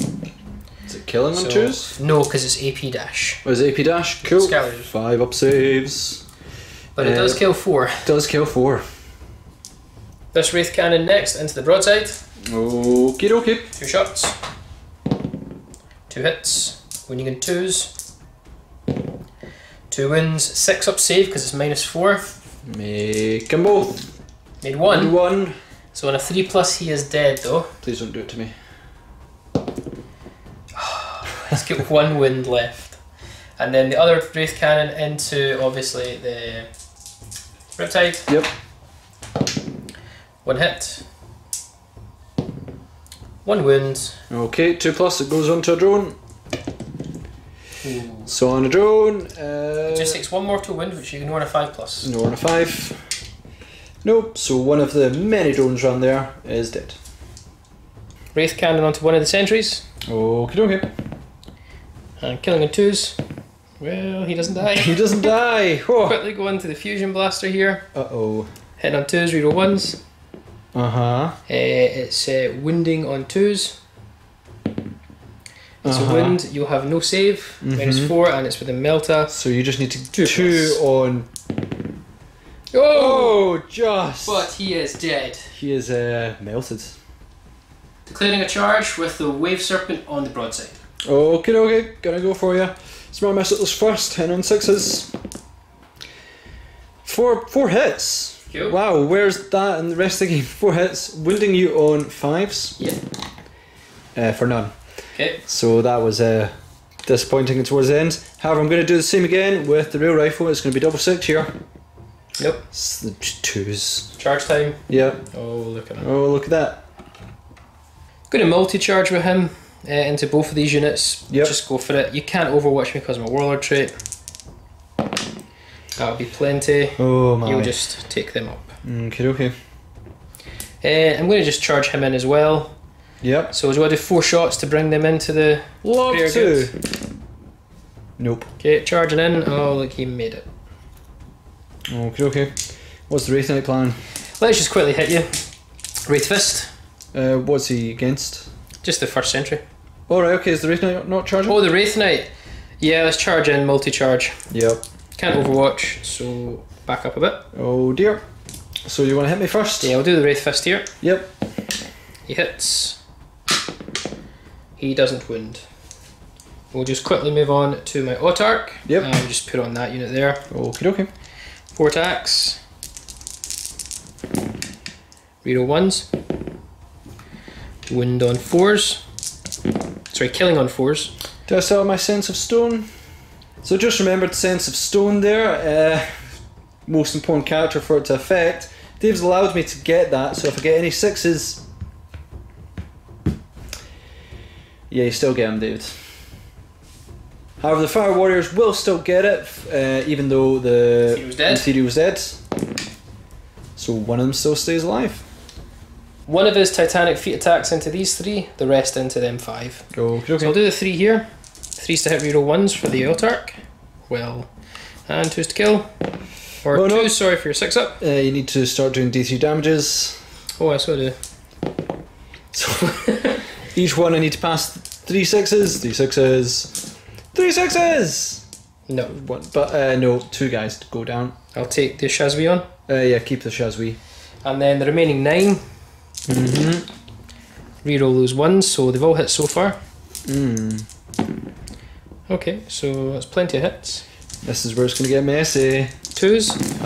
Is it killing on 2s? No, because it's AP dash. Oh, is it AP dash? Cool. Scatter lasers. 5 up saves. But it does kill 4. Does kill 4. This wraith cannon next into the broadside. Okie dokie. 2 shots. 2 hits. Winding on 2s. 2 wins. 6 up save because it's -4. Make them both. Made 1. 1. So on a 3+ he is dead though. Please don't do it to me. He's got 1 wind left. And then the other wraith cannon into obviously the riptide. Yep. 1 hit. 1 wound. Okay, 2+, it goes onto a drone. Ooh. So on a drone, It just takes 1 mortal wound, which you can ignore on a 5+. no on a 5. Nope, so one of the many drones around there is dead. Wraith cannon onto 1 of the sentries. Okie dokie. And killing on 2s. Well, he doesn't die. He doesn't die! Whoa. Quickly go into the fusion blaster here. Uh-oh. Hitting on 2s, reroll 1s. Uh-huh. It's winding on 2s. It's a wind, you'll have no save, -4, and it's with a melta. So you just need to 2 on... Oh! Just! But he is dead. He is melted. Declaring a charge with the wave serpent on the broadside. Okay, okay, gonna go for you. Smart missiles first, 10 on 6s. 4 hits. Cool. Wow, where's that in the rest of the game? 4 hits, wounding you on 5s. Yeah. For none. Okay. So that was disappointing towards the end. However, I'm going to do the same again with the real rifle. It's going to be double 6 here. Nope. It's the 2s. Charge time. Yeah. Oh, look at that. Oh, look at that. Going to multi-charge with him into both of these units. Yep. Just go for it. You can't overwatch me because of my warlord trait. That'll be plenty. Oh my. You'll just take them up. Okay, okay. I'm going to just charge him in as well. Yep. So do I do 4 shots to bring them into the Love rear to. goods? Nope. Okay, charging in. Oh, look, he made it. Okay, okay. What's the Wraith Knight plan? Let's just quickly hit you. Wraith Fist. What's he against? Just the first sentry. Alright, okay, is the Wraith Knight not charging? Oh, the Wraith Knight. Yeah, let's charge in, multi-charge. Yep. Can't overwatch, so back up a bit. Oh dear. So you want to hit me first? Yeah, I'll do the Wraith Fist here. Yep. He hits. He doesn't wound. We'll just quickly move on to my Autarch. Yep. And just put on that unit there. Okie dokie. 4 attacks. Reroll 1s. Wound on 4s. Sorry, killing on 4s. Do I still have my Sense of Stone? So just remembered Sense of Stone there. Most important character for it to affect. Dave's allowed me to get that, so if I get any 6s... Yeah, you still get him, David. However, the Fire Warriors will still get it, even though the Ethereal was dead. So one of them still stays alive. One of his Titanic feat attacks into these 3, the rest into them 5. Okay. So I'll do the 3 here. 3's to hit reroll 1s for the Autarch. Well, and 2's to kill. Or 2, sorry, for your 6-up. You need to start doing D3 damages. Oh, I so do. So each one I need to pass 3 6s, 3 6s, 3 6s! No. One, but no, 2 guys to go down. I'll take the Shazwi on. Yeah, keep the Shazwi. And then the remaining 9. Reroll those 1s, so they've all hit so far. Okay, so that's plenty of hits. This is where it's going to get messy. 2s.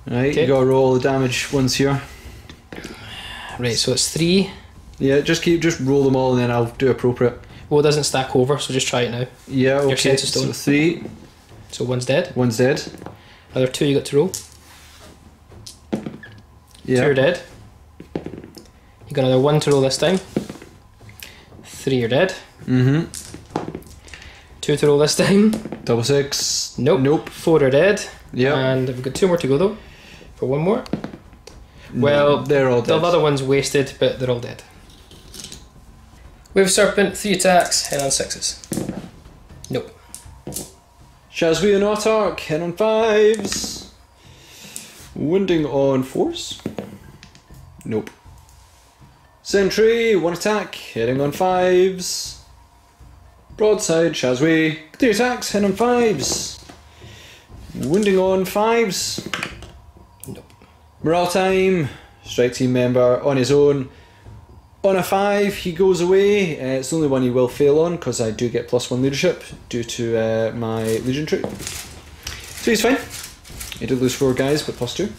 Right, you gotta roll the damage ones here. Right, so it's 3. Yeah, just roll them all and then I'll do appropriate. Well, it doesn't stack over, so just try it now. Yeah, okay. Your sense of stone. So 3. So 1's dead. 1's dead. Another 2 you got to roll. Yeah. 2 are dead. You got another 1 to roll this time. 3 are dead. 2 to roll this time. Double 6. Nope. 4 are dead. Yeah. And we've got 2 more to go though. For 1 more. Well, they're all dead. The other one's wasted, but they're all dead. Wave Serpent, 3 attacks, hit on 6s. Nope. Shazwi and Autarch, hit on 5s. Wounding on 4s. Nope. Sentry, 1 attack, hitting on 5s. Broadside, Shazwi, 3 attacks, hit on 5s. Wounding on 5s. Nope. Morale time, strike team member on his own. On a 5, he goes away. It's the only one he will fail on because I do get +1 leadership due to my Legion trait. So he's fine. He did lose 4 guys, but +2.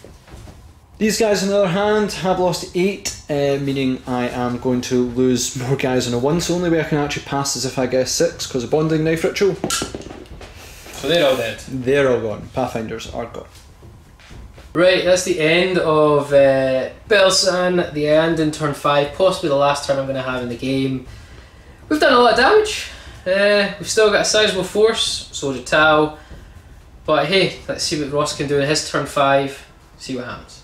These guys, on the other hand, have lost 8, meaning I am going to lose more guys on a 1. So the only way I can actually pass is if I get a 6 because of Bonding Knife Ritual. So they're all dead. They're all gone. Pathfinders are gone. Right, that's the end of Belsen, the end in turn 5, possibly the last turn I'm going to have in the game. We've done a lot of damage, we've still got a sizable force, so did Tau, but hey, let's see what Ross can do in his turn 5, see what happens.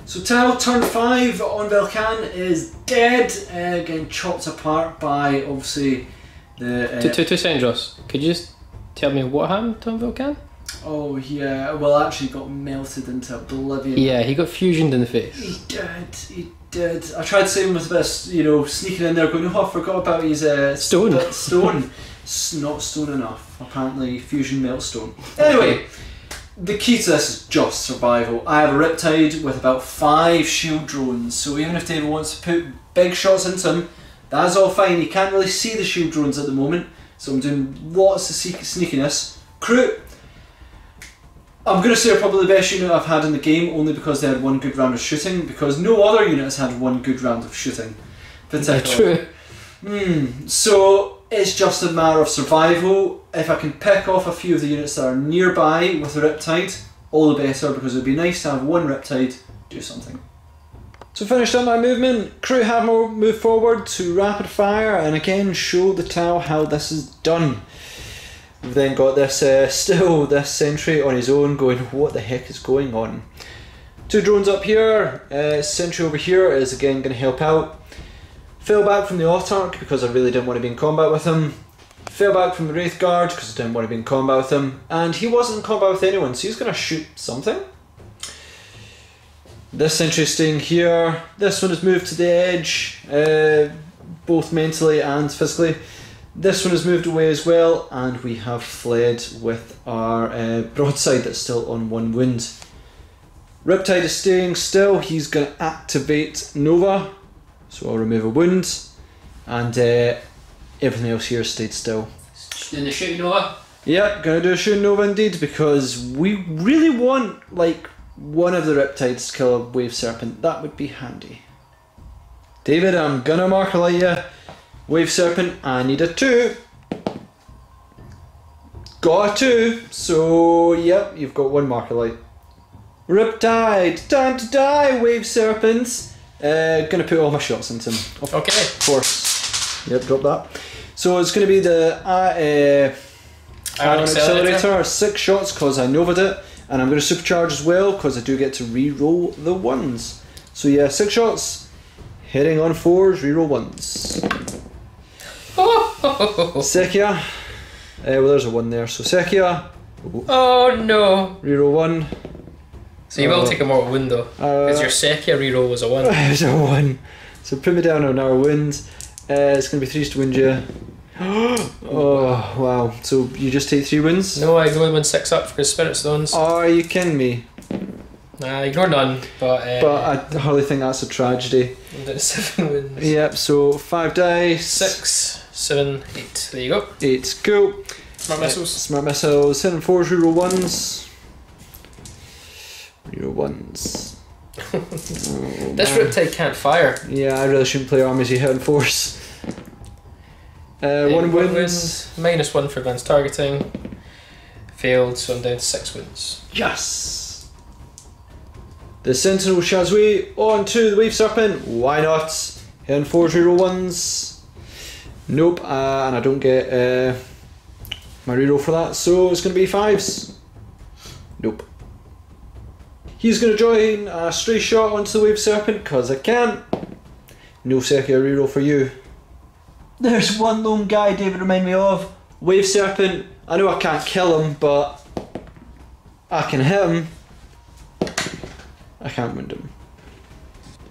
So Tau, turn 5 on Velk'Han is dead, getting chopped apart by obviously the... Two seconds, Ross. Could you just tell me what happened to Velk'Han? Oh, yeah, well actually got melted into oblivion. Yeah, he got fusioned in the face. He did. I tried to save him with a bit of, sneaking in there going, oh, I forgot about his stone. Not stone enough. Apparently fusion melt stone. Anyway, the key to this is just survival. I have a Riptide with about 5 shield drones, so even if David wants to put big shots into him, that's all fine. He can't really see the shield drones at the moment, so I'm doing lots of sneakiness. Crew, I'm going to say are probably the best unit I've had in the game, only because they had 1 good round of shooting, because no other unit has had 1 good round of shooting. True. So it's just a matter of survival. If I can pick off a few of the units that are nearby with a Riptide, all the better, because it would be nice to have 1 Riptide do something. So finished up my movement, crew have moved forward to rapid fire and again show the Tau how this is done. We've then got this this sentry on his own going, what the heck is going on? 2 drones up here, sentry over here is again going to help out. Fell back from the Autarch because I really didn't want to be in combat with him. Fell back from the Wraith Guard because I didn't want to be in combat with him. And he wasn't in combat with anyone, so he's going to shoot something. This sentry is staying here. This one has moved to the edge, both mentally and physically. This one has moved away as well, and we have fled with our broadside that's still on 1 wound. Riptide is staying still. He's going to activate Nova, so I'll remove a wound, and everything else here stayed still. Doing the shooting Nova? Yeah, going to do a shooting Nova indeed, because we really want, like, one of the Riptides to kill a Wave Serpent. That would be handy. David, I'm gonna mark a light. Wave Serpent, I need a 2. Got a 2, so yep, you've got 1 marker light. Riptide, time to die, Wave Serpents. Gonna put all my shots into him. Of course. Yep, drop that. So it's gonna be the Iron Accelerator, 6 shots because I novaed it, and I'm gonna supercharge as well because I do get to re-roll the 1s. So yeah, 6 shots, hitting on 4s, re-roll 1s. Sekia, well there's a 1 there, so Sekia. Oh no! Reroll 1. So you will take a mortal wound though, because your Sekia reroll was a 1. It was a 1. So put me down on our wound. It's going to be 3s to wound you. Oh wow, so you just take 3 wounds? No, I can only win 6 up for Spirit Stones. Oh, are you kidding me? Nah, ignore none, but I hardly think that's a tragedy. I'm doing 7 wins. Yep, so 5 dice. 6, 7, 8. There you go. 8, cool. Smart missiles. Smart missiles. 7 and 4s, reroll 1s. Reroll 1s. Oh, this Riptide can't fire. Yeah, I really shouldn't play armies you hit on 4s. 1 wins. -1 for advanced targeting. Failed, so I'm down to 6 wins. Yes! The Sentinel Shazui on to the Wave Serpent. Why not? Hit on 4s, reroll 1s. Nope, and I don't get my reroll for that, so it's going to be 5s. Nope. He's going to join a stray shot onto the Wave Serpent because I can. No Sekia reroll for you. There's one lone guy David remind me of. Wave Serpent. I know I can't kill him, but I can hit him. I can't wound him.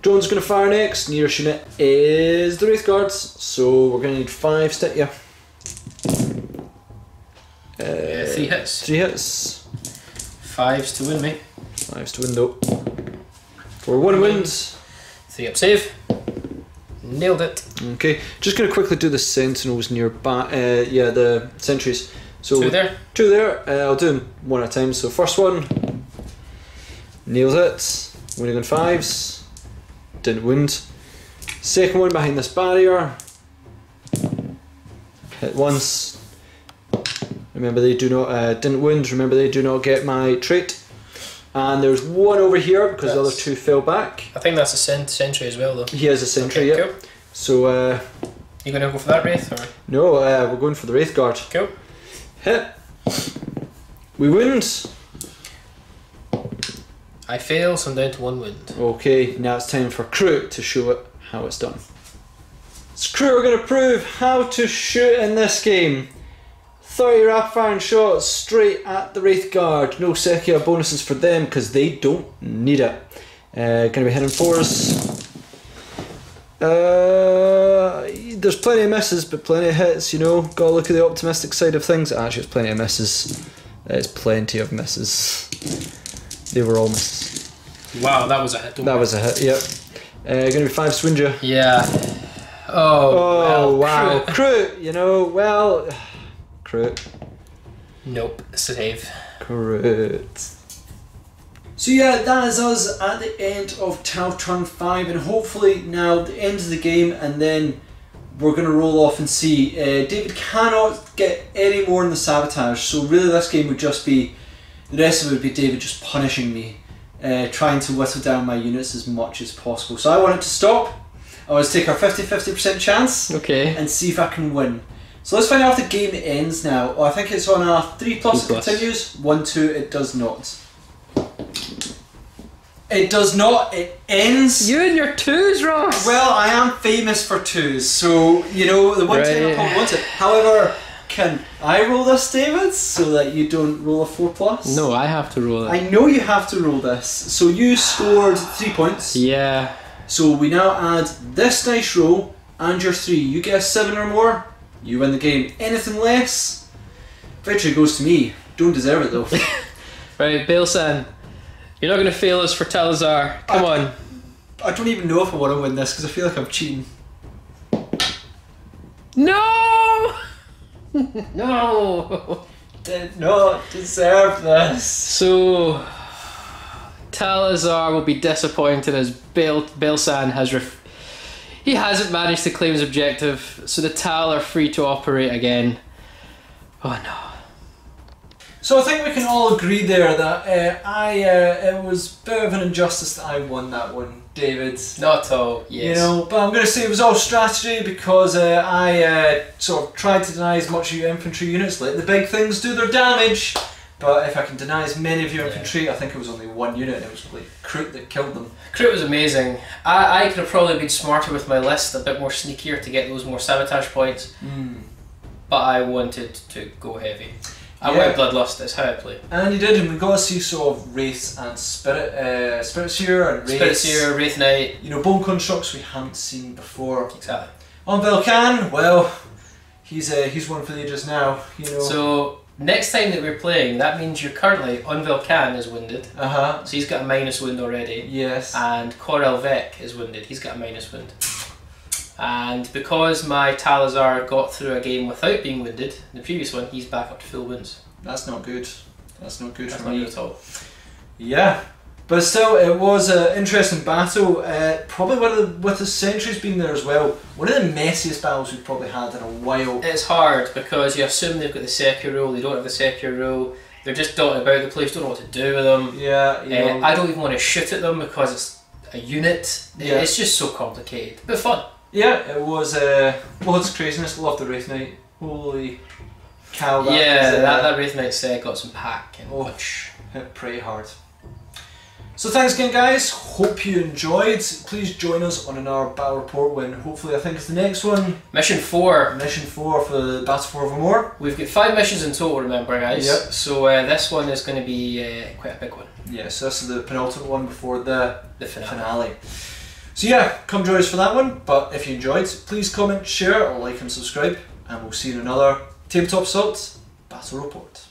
Drone's going to fire next. Nearest unit is the Wraith Guards, so we're going to need 5s to hit you. 3 hits. 3 hits. 5s to win, mate. 5s to win though. For 1 win. 3 up save. Nailed it. Okay, just going to quickly do the Sentinels near yeah, the sentries. So 2 there. 2 there. I'll do them 1 at a time. So first one, nailed it. Winning on 5s. Didn't wound. Second one behind this barrier. Hit once. Remember they do not didn't wound. Remember they do not get my trait. And there's 1 over here because the other 2 fell back. I think that's a sentry as well though. He has a sentry, okay, yeah. Cool. So you gonna go for that Wraith or? no, we're going for the Wraith Guard. Cool. Hit. We wound. I fail, so I'm down to 1 wound. Okay, now it's time for Crew to show it how it's done. So Crew are going to prove how to shoot in this game. 30 rapid firing shots straight at the Wraith Guard. No Sekia bonuses for them because they don't need it. Going to be hitting 4s. There's plenty of misses, but plenty of hits, you know. Gotta look at the optimistic side of things. Actually, it's plenty of misses. It's plenty of misses. They were all misses. Wow, that was a hit. That was a hit, yep. Going to be 5 Swinger. Yeah. Oh, well, wow. Crew, you know, well. Crew. Nope, save. Correct. So yeah, that is us at the end of Tau turn 5, and hopefully now the end of the game, and then we're going to roll off and see. David cannot get any more in the Sabotage, so really this game would just be, the rest of it would be David just punishing me, trying to whittle down my units as much as possible. So I want it to stop. I want to take our 50-50% chance, okay, and see if I can win. So let's find out if the game ends now. Oh, I think it's on a 3+ it continues. 1-2 it does not. It does not, it ends. You and your 2s, Ross! Well, I am famous for 2s, so, you know, the one time I probably want it. However, can I roll this, David, so that you don't roll a 4+? No, I have to roll it. I know you have to roll this. So you scored 3 points. Yeah. So we now add this dice roll and your 3. You get a 7 or more, you win the game. Anything less, victory goes to me. Don't deserve it though. Right, Belsen, you're not going to fail us for Talsaar. Come on. I don't even know if I want to win this because I feel like I'm cheating. No! No! Did not deserve this. So, Talsaar will be disappointed as Belsen has he hasn't managed to claim his objective, so the Tal are free to operate again. Oh no. So I think we can all agree there that it was a bit of an injustice that I won that one. David. Not at all, yes. You know, but I'm going to say it was all strategy because I sort of tried to deny as much of your infantry units, let the big things do their damage. But if I can deny as many of your infantry, I think it was only one unit and it was like Kroot that killed them. Kroot was amazing. I could have probably been smarter with my list, a bit more sneakier to get those more sabotage points. But I wanted to go heavy. I went Bloodlust, that's how I play. And you did, and we got to see sort of Wraiths and Spirit Seer and Wraiths. Spirit Seer, Wraith Knight. You know, bone constructs we hadn't seen before. Exactly. On Velk'Han, well, he's one for the ages now, you know. So, next time that we're playing, that means you're currently on Velk'Han is wounded. So he's got a minus wound already. Yes. And Kor'O Velk is wounded. He's got a minus wound. And because my Talsaar got through a game without being wounded, the previous one, he's back up to full wounds. That's not good. That's not good That's for not me. good at all. Yeah. But still, it was an interesting battle. Probably with the sentries being there as well, one of the messiest battles we've probably had in a while. It's hard because you assume they've got the Secure rule, they don't have the Secure rule, they're just dotting about the place, don't know what to do with them. Yeah, you know. I don't even want to shoot at them because it's a unit. Yeah. It's just so complicated, but fun. Yeah, it was loads of craziness. Love the Wraith Knight. Holy cow! That Wraith Knight got some pack and punch. Hit pretty hard. So thanks again, guys. Hope you enjoyed. Please join us on another battle report when hopefully I think it's the next one. Mission 4. Mission 4 for the Battle for Vra'mor. We've got 5 missions in total, remember, guys. Yep. So this one is going to be quite a big one. Yeah, so this is the penultimate one before the finale. So yeah, come join us for that one. But if you enjoyed, please comment, share, or like and subscribe. And we'll see you in another Tabletop Assault Battle Report.